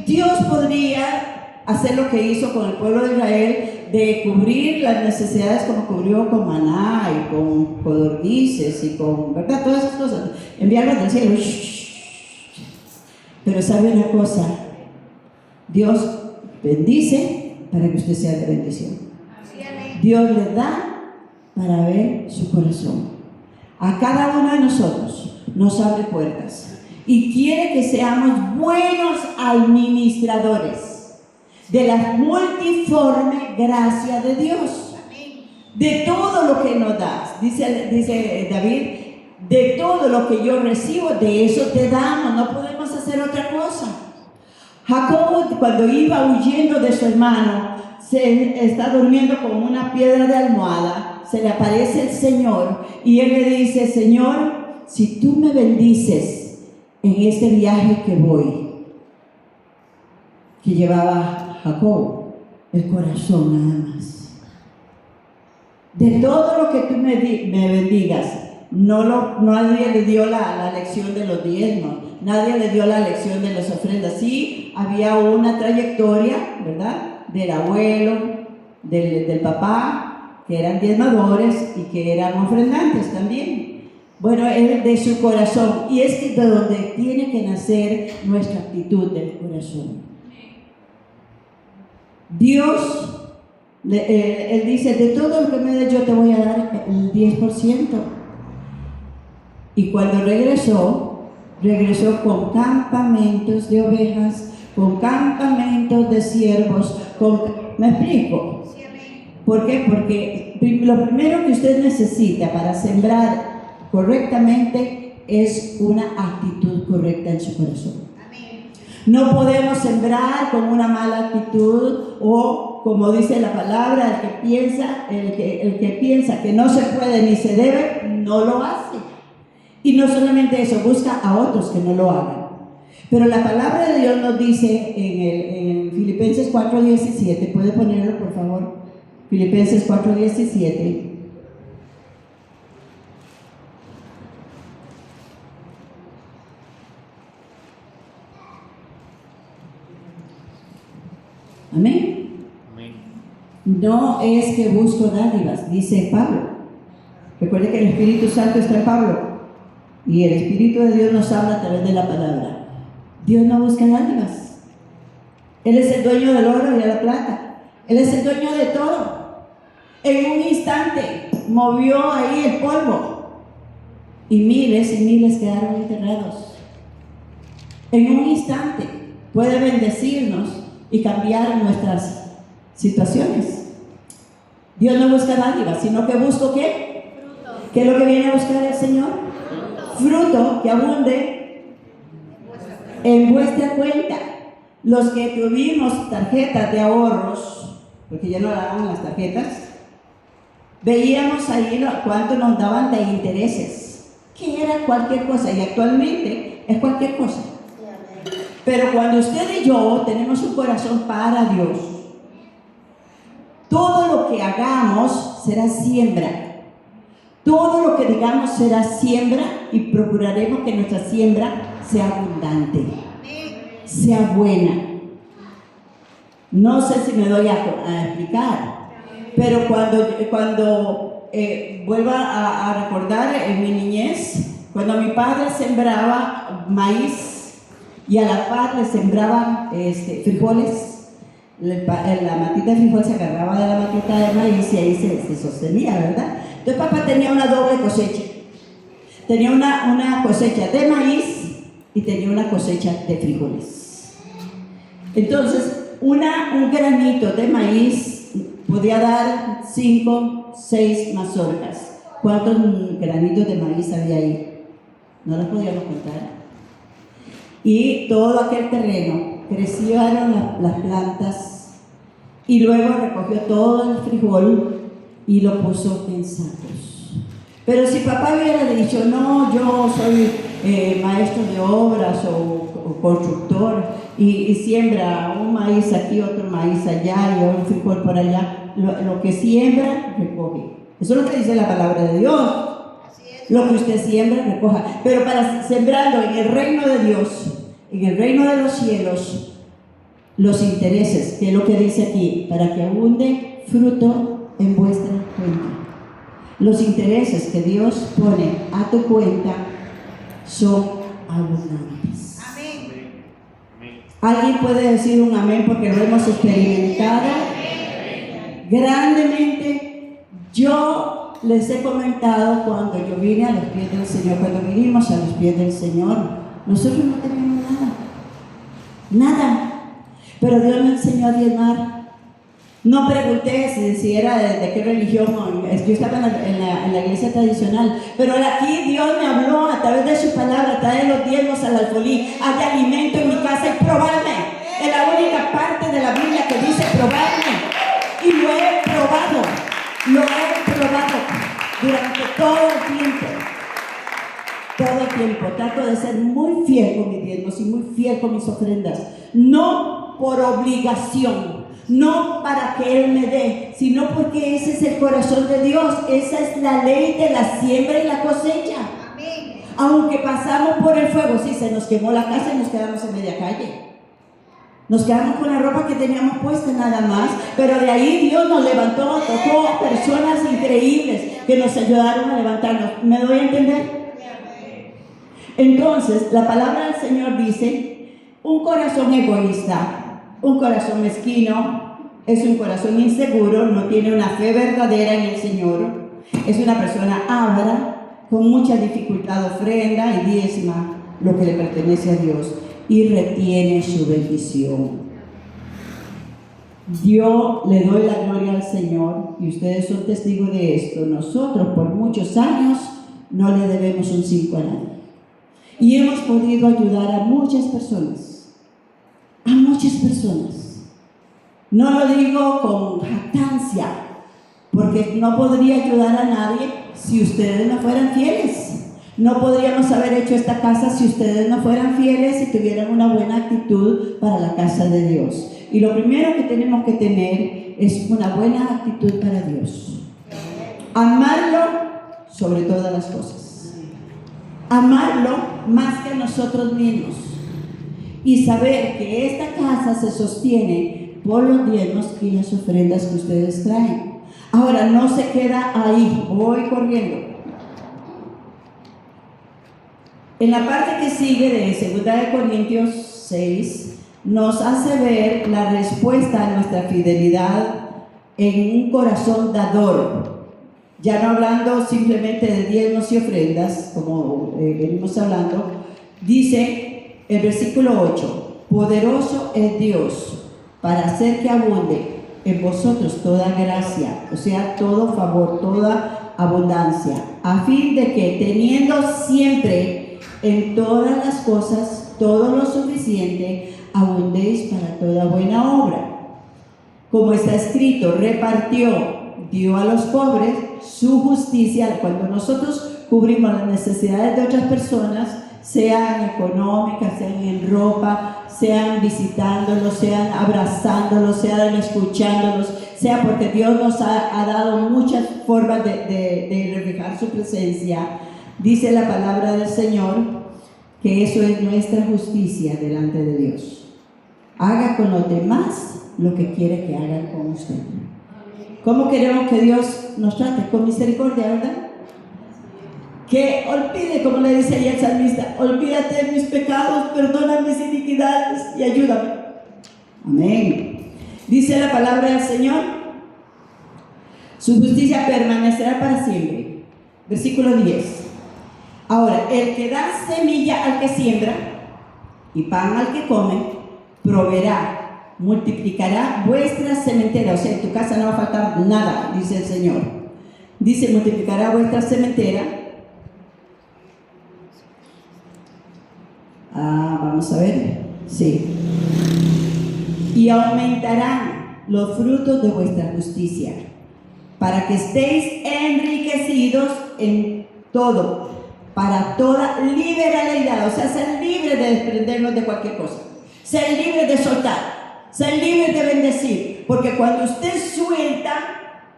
Dios podría hacer lo que hizo con el pueblo de Israel, de cubrir las necesidades como cubrió con maná y con codornices y con, ¿verdad? Todas esas cosas, enviarlas del cielo. Pero sabe una cosa, Dios bendice para que usted sea de bendición. Dios le da para ver su corazón. A cada uno de nosotros nos abre puertas y quiere que seamos buenos administradores de la multiforme gracia de Dios, de todo lo que nos das. Dice David, de todo lo que yo recibo, de eso te damos, no podemos hacer otra cosa. Jacob, cuando iba huyendo de su hermano, se está durmiendo con una piedra de almohada, se le aparece el Señor y él le dice, Señor, si tú me bendices en este viaje que voy, que llevaba Jacob, el corazón nada más. De todo lo que tú me bendigas, nadie le dio la lección de los diezmos, nadie le dio la lección de las ofrendas. Sí, había una trayectoria, ¿verdad? Del abuelo, del papá, que eran diezmadores y que eran ofrendantes también. Bueno, es de su corazón, y es que de donde tiene que nacer nuestra actitud del corazón. Dios, Él dice, de todo lo que me des yo te voy a dar el 10%. Y cuando regresó con campamentos de ovejas, con campamentos de siervos, ¿me explico? ¿Por qué? Porque lo primero que usted necesita para sembrar correctamente es una actitud correcta en su corazón. No podemos sembrar con una mala actitud o, como dice la palabra, el que piensa que no se puede ni se debe, no lo hace. Y no solamente eso, busca a otros que no lo hagan. Pero la palabra de Dios nos dice en Filipenses 4:17, ¿puede ponerlo por favor? Filipenses 4:17. Amén. Amén. No es que busco dádivas, dice Pablo. Recuerde que el Espíritu Santo está en Pablo y el Espíritu de Dios nos habla a través de la palabra. Dios no busca dádivas. Él es el dueño del oro y de la plata. Él es el dueño de todo. En un instante movió ahí el polvo y miles quedaron enterrados. En un instante puede bendecirnos y cambiar nuestras situaciones. Dios no busca dádivas, sino que busca ¿qué? Fruto. ¿Qué es lo que viene a buscar el Señor? Fruto que abunde en vuestra cuenta. Los que tuvimos tarjetas de ahorros, porque ya no la daban las tarjetas, veíamos ahí cuánto nos daban de intereses, que era cualquier cosa, y actualmente es cualquier cosa. Pero cuando usted y yo tenemos un corazón para Dios, todo lo que hagamos será siembra. Todo lo que digamos será siembra y procuraremos que nuestra siembra sea abundante, sea buena. No sé si me doy a explicar, pero cuando vuelvo a recordar en mi niñez, cuando mi padre sembraba maíz y a la par le sembraban frijoles, la matita de frijol se agarraba de la matita de maíz y ahí se sostenía, ¿verdad? Entonces papá tenía una doble cosecha. Tenía una cosecha de maíz y tenía una cosecha de frijoles. Entonces, un granito de maíz podía dar 5, 6 mazorcas. ¿Cuántos granitos de maíz había ahí? No los podíamos contar. Y todo aquel terreno crecieron las plantas y luego recogió todo el frijol y lo puso en sacos. Pero si papá hubiera dicho, no, yo soy maestro de obras o constructor y siembra un maíz aquí, otro maíz allá y un frijol por allá, lo que siembra, recoge. Eso es lo que dice la palabra de Dios. Lo que usted siembra, recoja. Pero para sembrarlo en el reino de Dios, en el reino de los cielos, los intereses, que es lo que dice aquí, para que abunde fruto en vuestra cuenta. Los intereses que Dios pone a tu cuenta son abundantes. Amén. Amén. ¿Alguien puede decir un amén porque lo hemos experimentado grandemente? Yo les he comentado cuando yo vine a los pies del Señor, cuando vinimos a los pies del Señor, nosotros no teníamos nada. Pero Dios me enseñó a diezmar. No pregunté si era de qué religión, yo estaba en la iglesia tradicional, pero aquí Dios me habló a través de su palabra, traer los diezmos al alfolí, hay alimento en mi casa y probarme. Es la única parte de la Biblia que dice probarme, y lo he probado durante todo el tiempo. Trato de ser muy fiel con mis diezmos y muy fiel con mis ofrendas, no por obligación, no para que Él me dé, sino porque ese es el corazón de Dios. Esa es la ley de la siembra y la cosecha. Amén. Aunque pasamos por el fuego, sí, se nos quemó la casa y nos quedamos en media calle. Nos quedamos con la ropa que teníamos puesta nada más, pero de ahí Dios nos levantó, tocó a personas increíbles que nos ayudaron a levantarnos. ¿Me doy a entender? Entonces, la palabra del Señor dice, un corazón egoísta, un corazón mezquino, es un corazón inseguro, no tiene una fe verdadera en el Señor, es una persona avara, con mucha dificultad ofrenda y diezma lo que le pertenece a Dios y retiene su bendición. Yo le doy la gloria al Señor y ustedes son testigos de esto. Nosotros por muchos años no le debemos un 5 a nadie. Y hemos podido ayudar a muchas personas. No lo digo con jactancia, porque no podría ayudar a nadie si ustedes no fueran fieles. No podríamos haber hecho esta casa si ustedes no fueran fieles y tuvieran una buena actitud para la casa de Dios. Y lo primero que tenemos que tener es una buena actitud para Dios. Amarlo sobre todas las cosas. Amarlo más que a nosotros mismos. Y saber que esta casa se sostiene por los diezmos y las ofrendas que ustedes traen. Ahora, no se queda ahí, voy corriendo. En la parte que sigue de 2 Corintios 6, nos hace ver la respuesta a nuestra fidelidad en un corazón dador. Ya no hablando simplemente de diezmos y ofrendas, como venimos hablando, dice el versículo 8, poderoso es Dios para hacer que abunde en vosotros toda gracia, o sea, todo favor, toda abundancia, a fin de que teniendo siempre en todas las cosas todo lo suficiente, abundéis para toda buena obra. Como está escrito, repartió, dio a los pobres su justicia. Cuando nosotros cubrimos las necesidades de otras personas, sean económicas, sean en ropa, sean visitándolos, sean abrazándolos, sean escuchándolos, sea porque Dios nos ha dado muchas formas de reflejar su presencia. Dice la palabra del Señor que eso es nuestra justicia delante de Dios. Haga con los demás lo que quiere que hagan con usted. ¿Cómo queremos que Dios nos trate? Con misericordia, ¿verdad? Que olvide, como le dice ahí el salmista, olvídate de mis pecados, perdona mis iniquidades y ayúdame. Amén. Dice la palabra del Señor, su justicia permanecerá para siempre. Versículo 10. Ahora, el que da semilla al que siembra y pan al que come, proveerá, multiplicará vuestra sementera. O sea, en tu casa no va a faltar nada, dice el Señor. Dice, multiplicará vuestra sementera. Vamos a ver. Sí. Y aumentarán los frutos de vuestra justicia, para que estéis enriquecidos en todo, para toda liberalidad. O sea, ser libres de desprendernos de cualquier cosa, ser libres de soltar, ser libres de bendecir, porque cuando usted suelta,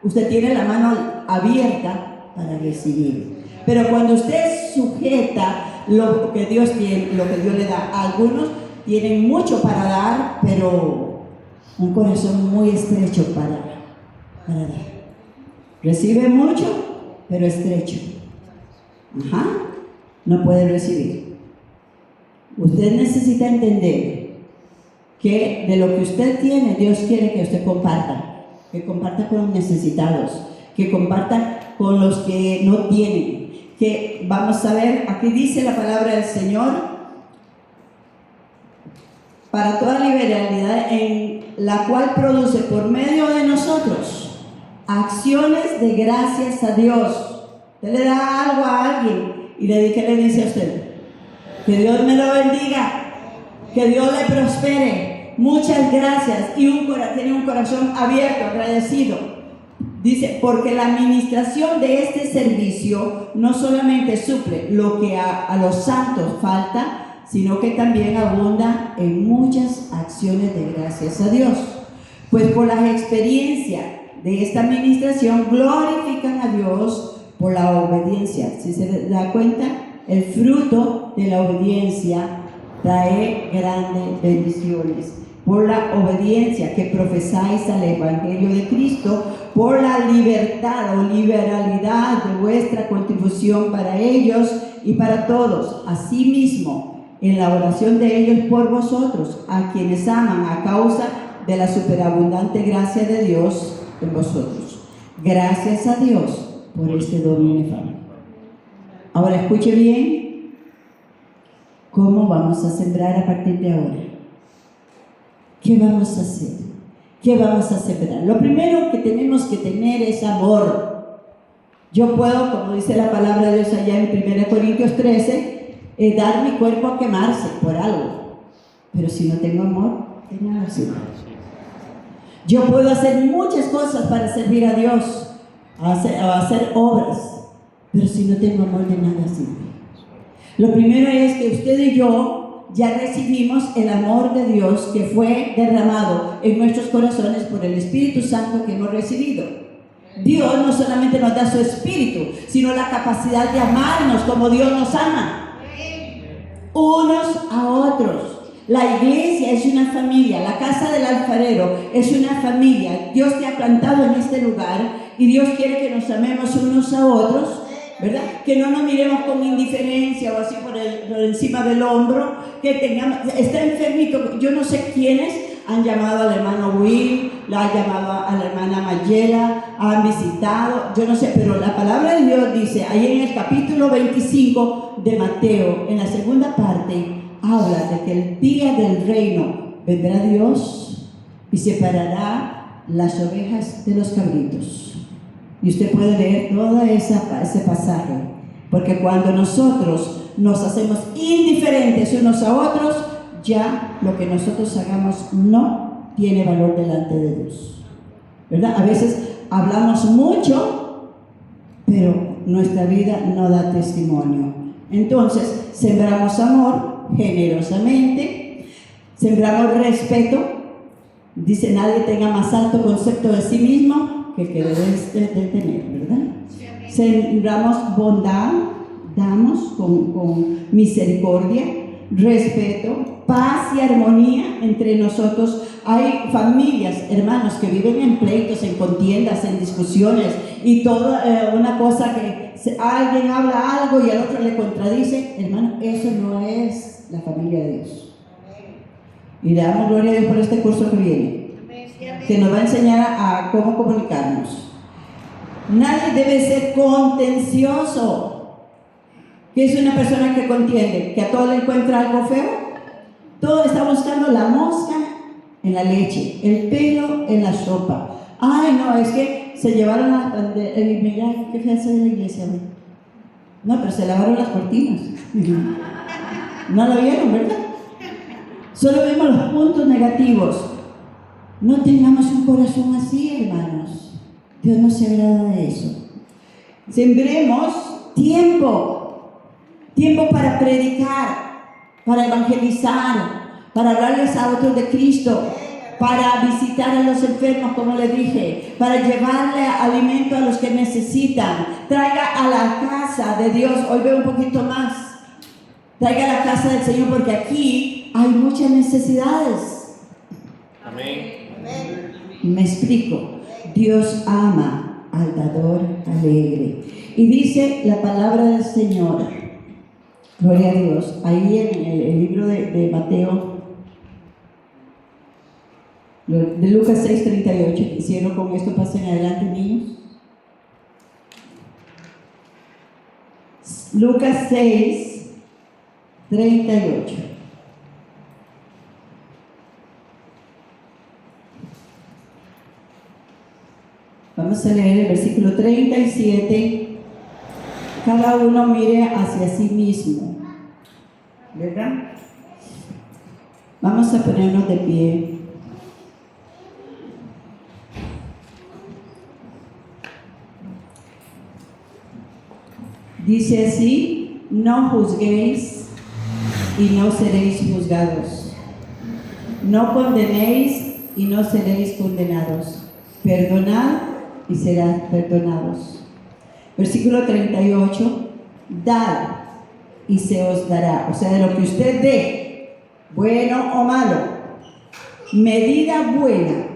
usted tiene la mano abierta para recibir. Pero cuando usted sujeta lo que Dios tiene, lo que Dios le da, algunos tienen mucho para dar, pero un corazón muy estrecho para dar. Recibe mucho, pero estrecho. No puede recibir. Usted necesita entender que de lo que usted tiene, Dios quiere que usted comparta, que comparta con los necesitados, que comparta con los que no tienen. Que vamos a ver, aquí dice la palabra del Señor, para toda liberalidad en la cual produce por medio de nosotros acciones de gracias a Dios. Usted le da algo a alguien y ¿qué le dice a usted? Que Dios me lo bendiga, que Dios le prospere, muchas gracias, y tiene un corazón abierto, agradecido. Dice, porque la administración de este servicio no solamente suple lo que a los santos falta, sino que también abunda en muchas acciones de gracias a Dios. Pues por la experiencia de esta administración glorifican a Dios por la obediencia. Si se da cuenta, el fruto de la obediencia trae grandes bendiciones. Por la obediencia que profesáis al Evangelio de Cristo, por la libertad o liberalidad de vuestra contribución para ellos y para todos, asimismo en la oración de ellos por vosotros, a quienes aman a causa de la superabundante gracia de Dios en vosotros. Gracias a Dios por este don inefable. Ahora escuche bien cómo vamos a sembrar a partir de ahora. ¿Qué vamos a hacer? ¿Qué vamos a sembrar? Lo primero que tenemos que tener es amor. Yo puedo, como dice la palabra de Dios allá en 1 Corintios 13, dar mi cuerpo a quemarse por algo. Pero si no tengo amor, de nada sirve. Yo puedo hacer muchas cosas para servir a Dios, hacer obras, pero si no tengo amor, de nada sirve. Lo primero es que usted y yo ya recibimos el amor de Dios que fue derramado en nuestros corazones por el Espíritu Santo que hemos recibido. Dios no solamente nos da su Espíritu, sino la capacidad de amarnos como Dios nos ama, unos a otros. La iglesia es una familia, la casa del alfarero es una familia. Dios te ha plantado en este lugar y Dios quiere que nos amemos unos a otros, ¿verdad? Que no nos miremos con indiferencia o así por encima del hombro, que tengamos, está enfermito. Yo no sé quiénes han llamado al hermano Will, la han llamado a la hermana Mayela, han visitado, yo no sé, pero la palabra de Dios dice, ahí en el capítulo 25 de Mateo, en la segunda parte, habla de que el día del reino vendrá Dios y separará las ovejas de los cabritos. Y usted puede leer todo ese pasaje, porque cuando nosotros nos hacemos indiferentes unos a otros, ya lo que nosotros hagamos no tiene valor delante de Dios, ¿verdad? A veces hablamos mucho, pero nuestra vida no da testimonio. Entonces, sembramos amor generosamente, sembramos respeto. Dice, nadie tenga más alto concepto de sí mismo que el que debes de tener, ¿verdad? Sembramos bondad, damos con misericordia, respeto, paz y armonía entre nosotros. Hay familias, hermanos, que viven en pleitos, en contiendas, en discusiones y toda una cosa que alguien habla algo y al otro le contradice. Hermano, eso no es la familia de Dios. Y le damos gloria a Dios por este curso que viene, que nos va a enseñar a cómo comunicarnos. Nadie debe ser contencioso. ¿Qué es una persona que contiende? ¿Que a todo le encuentra algo feo? Todo está buscando la mosca en la leche, el pelo en la sopa. Ay, no, es que se llevaron a... mira, ¿qué fue hacer de la iglesia? No, pero se lavaron las cortinas. No lo vieron, ¿verdad? Solo vemos los puntos negativos. No tengamos un corazón así, hermanos. Dios no se agrada de eso. Sembremos tiempo para predicar, para evangelizar, para hablarles a otros de Cristo, para visitar a los enfermos, como les dije, para llevarle alimento a los que necesitan. Traiga a la casa de Dios, hoy veo un poquito más, traiga a la casa del Señor, porque aquí hay muchas necesidades. Amén. Me explico. Dios ama al dador alegre. Y dice la palabra del Señor, gloria a Dios, ahí en el libro de Mateo, de Lucas 6:38, quisiera con esto pasen adelante, niños. Lucas 6:38. Vamos a leer el versículo 37. Cada uno mire hacia sí mismo, ¿verdad? Vamos a ponernos de pie. Dice así: no juzguéis y no seréis juzgados. No condenéis y no seréis condenados. Perdonad y serán perdonados. Versículo 38: dad y se os dará. O sea, de lo que usted dé, bueno o malo, medida buena,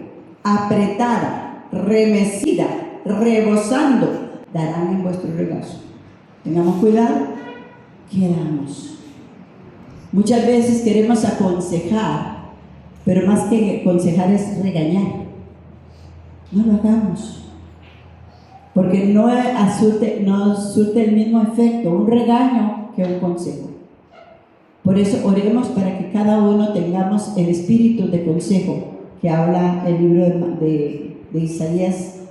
apretada, remecida, rebosando, darán en vuestro regazo. Tengamos cuidado, ¿qué damos? Muchas veces queremos aconsejar, pero más que aconsejar es regañar. No lo hagamos, porque no surte el mismo efecto un regaño que un consejo. Por eso oremos para que cada uno tengamos el espíritu de consejo que habla el libro de Isaías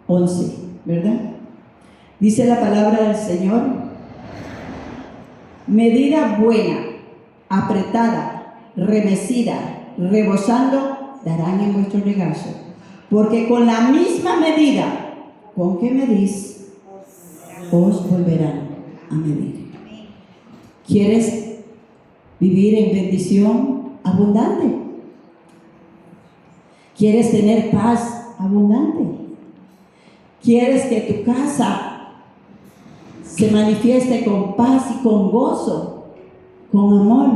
11, ¿verdad? Dice la palabra del Señor: medida buena, apretada, remecida, rebosando, darán en vuestro regazo. Porque con la misma medida con que medís, os volverán a medir. ¿Quieres vivir en bendición abundante. ¿Quieres tener paz abundante? ¿Quieres que tu casa se manifieste con paz y con gozo, con amor?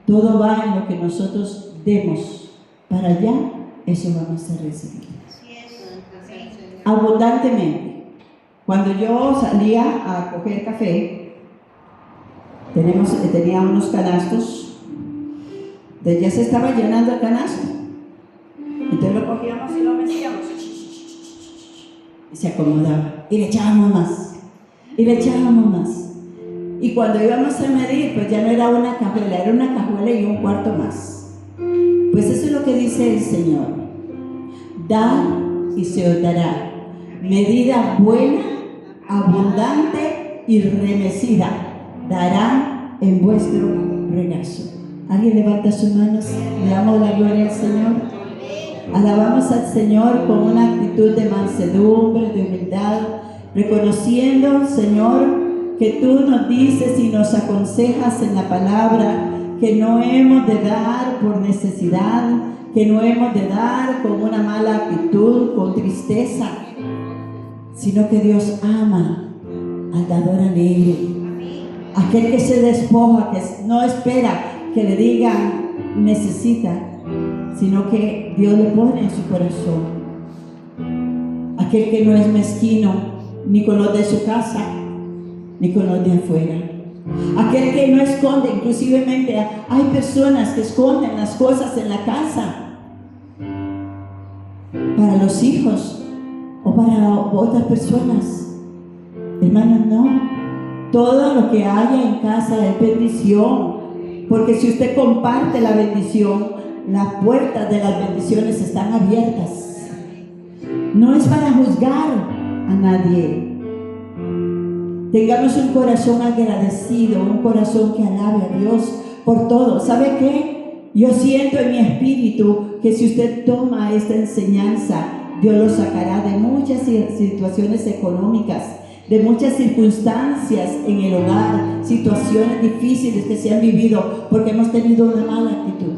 Todo va en lo que nosotros demos para allá, eso vamos a recibir. Abundantemente. Cuando yo salía a coger café, tenía unos canastos, entonces ya se estaba llenando el canasto. Entonces lo cogíamos y lo mecíamos y se acomodaba y le echábamos más y le echábamos más, y cuando íbamos a medir, pues ya no era una cajuela, era una cajuela y un cuarto más. Pues eso es lo que dice el Señor: dad y se os dará, medida buena, abundante y remecida dará en vuestro regazo. ¿Alguien levanta sus manos? Le damos la gloria al Señor. Alabamos al Señor con una actitud de mansedumbre, de humildad, reconociendo, Señor, que tú nos dices y nos aconsejas en la palabra que no hemos de dar por necesidad, que no hemos de dar con una mala actitud, con tristeza, sino que Dios ama al dador alegre, aquel que se despoja, que no espera que le digan necesita, sino que Dios le pone en su corazón. Aquel que no es mezquino ni con los de su casa ni con los de afuera. Aquel que no esconde. Inclusivemente hay personas que esconden las cosas en la casa para los hijos o para otras personas. Hermanos, no. Todo lo que haya en casa es bendición, porque si usted comparte la bendición, las puertas de las bendiciones están abiertas. No es para juzgar a nadie. Tengamos un corazón agradecido, un corazón que alabe a Dios por todo. ¿Sabe qué? Yo siento en mi espíritu que si usted toma esta enseñanza, Dios lo sacará de muchas situaciones económicas, de muchas circunstancias en el hogar, situaciones difíciles que se han vivido porque hemos tenido una mala actitud.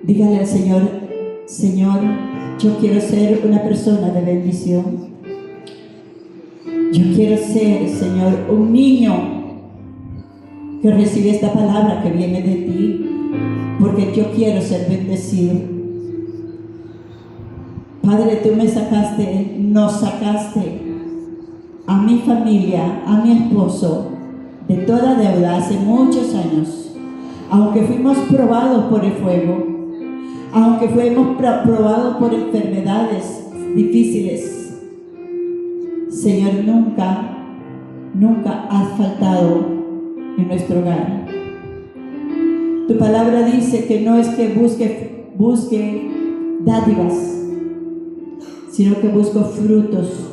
Dígale al Señor: Señor, yo quiero ser una persona de bendición. Yo quiero ser, Señor, un niño que recibe esta palabra que viene de ti, porque yo quiero ser bendecido. Padre, tú nos sacaste a mi familia, a mi esposo, de toda deuda hace muchos años. Aunque fuimos probados por el fuego, aunque fuimos probados por enfermedades difíciles, Señor, nunca has faltado en nuestro hogar. Tu palabra dice que no es que busque dádivas, sino que busco frutos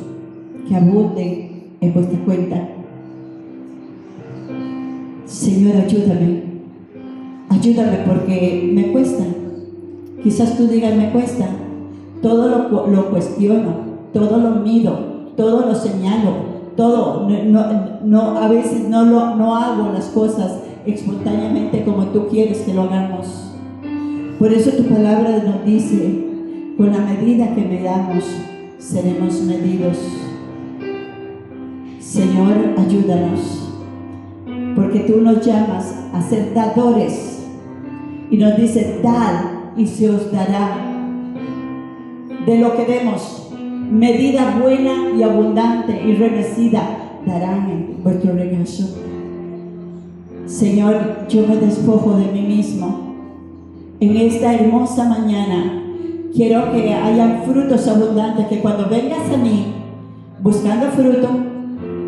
que abunden en vuestra cuenta. Señor, ayúdame porque me cuesta. Quizás tú digas me cuesta. Todo lo cuestiono, todo lo mido, todo lo señalo, todo. A veces no hago las cosas espontáneamente como tú quieres que lo hagamos. Por eso tu palabra nos dice: con la medida que medamos, seremos medidos. Señor, ayúdanos, porque tú nos llamas a ser dadores y nos dice: dad y se os dará de lo que demos. Medida buena y abundante y remecida darán en vuestro regazo. Señor, yo me despojo de mí mismo. En esta hermosa mañana quiero que haya frutos abundantes, que cuando vengas a mí buscando fruto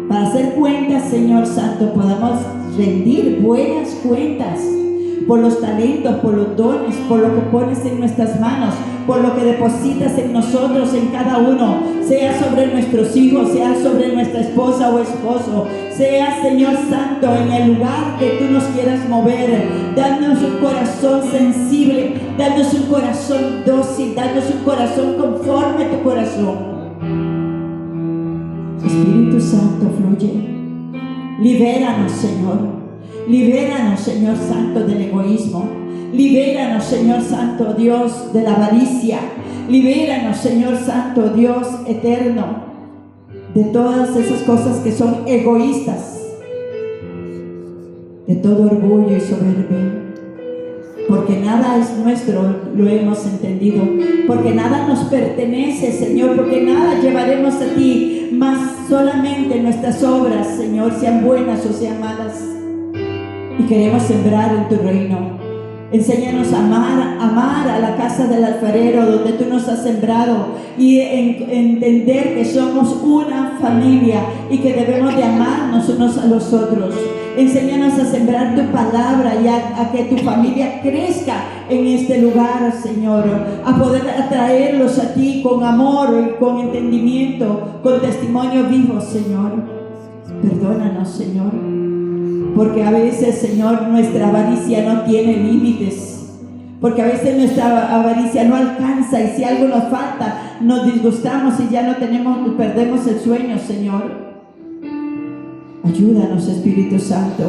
para hacer cuentas, Señor Santo, podamos rendir buenas cuentas por los talentos, por los dones, por lo que pones en nuestras manos, por lo que depositas en nosotros, en cada uno, sea sobre nuestros hijos, sea sobre nuestra esposa o esposo, sea, Señor Santo, en el lugar que tú nos quieras mover. Danos un corazón sensible, danos un corazón dócil, danos un corazón conforme a tu corazón. Espíritu Santo, fluye Libéranos, Señor. Libéranos, Señor Santo, del egoísmo. Libéranos, Señor Santo Dios, de la avaricia. Libéranos, Señor Santo Dios eterno, de todas esas cosas que son egoístas, de todo orgullo y soberbia. Porque nada es nuestro, lo hemos entendido. Porque nada nos pertenece, Señor. Porque nada llevaremos a ti, mas solamente nuestras obras, Señor, sean buenas o sean malas. Y queremos sembrar en tu reino. Enséñanos a amar a la casa del alfarero donde tú nos has sembrado, y entender que somos una familia y que debemos de amarnos unos a los otros. Enséñanos a sembrar tu palabra y a que tu familia crezca en este lugar, Señor, a poder atraerlos a ti con amor y con entendimiento, con testimonio vivo, Señor. Perdónanos, Señor, porque a veces, Señor, nuestra avaricia no tiene límites, porque a veces nuestra avaricia no alcanza, y si algo nos falta, nos disgustamos y ya no perdemos el sueño, Señor. Ayúdanos, Espíritu Santo,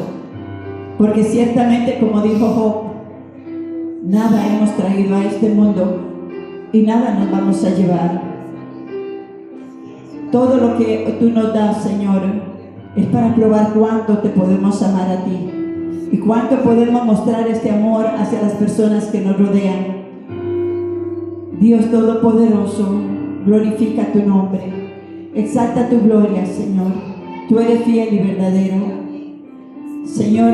porque ciertamente, como dijo Job, nada hemos traído a este mundo y nada nos vamos a llevar. Todo lo que tú nos das, Señor, es para probar cuánto te podemos amar a ti y cuánto podemos mostrar este amor hacia las personas que nos rodean. Dios Todopoderoso, glorifica tu nombre, exalta tu gloria, Señor. Tú eres fiel y verdadero. Señor,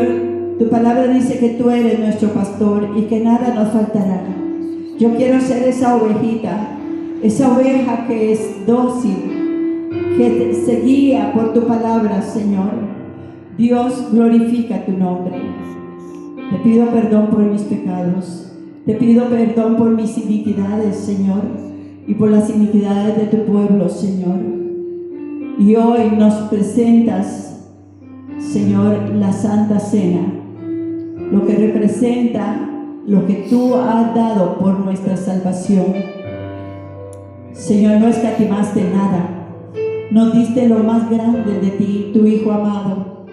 tu palabra dice que tú eres nuestro pastor y que nada nos faltará. Yo quiero ser esa ovejita, esa oveja que es dócil, que se guía por tu palabra, Señor. Dios, glorifica tu nombre. Te pido perdón por mis pecados. Te pido perdón por mis iniquidades, Señor, y por las iniquidades de tu pueblo, Señor. Y hoy nos presentas, Señor, la Santa Cena, lo que representa lo que tú has dado por nuestra salvación. Señor, no escatimaste nada, nos diste lo más grande de ti, tu Hijo amado.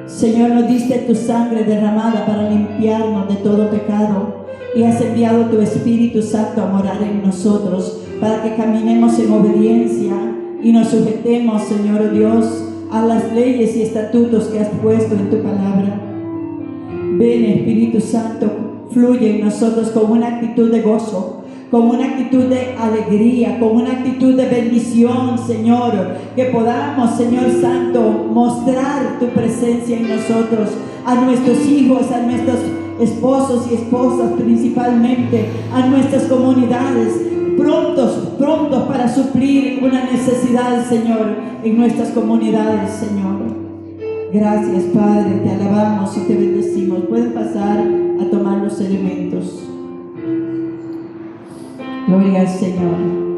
Señor, nos diste tu sangre derramada para limpiarnos de todo pecado, y has enviado tu Espíritu Santo a morar en nosotros para que caminemos en obediencia y nos sujetemos, Señor Dios, a las leyes y estatutos que has puesto en tu palabra. Ven, Espíritu Santo, fluye en nosotros con una actitud de gozo, con una actitud de alegría, con una actitud de bendición, Señor, que podamos, Señor Santo, mostrar tu presencia en nosotros, a nuestros hijos, a nuestros esposos y esposas principalmente, a nuestras comunidades, prontos para suplir una necesidad, Señor, en nuestras comunidades, Señor. Gracias, Padre, te alabamos y te bendecimos. Pueden pasar a tomar los elementos. Gloria al Señor.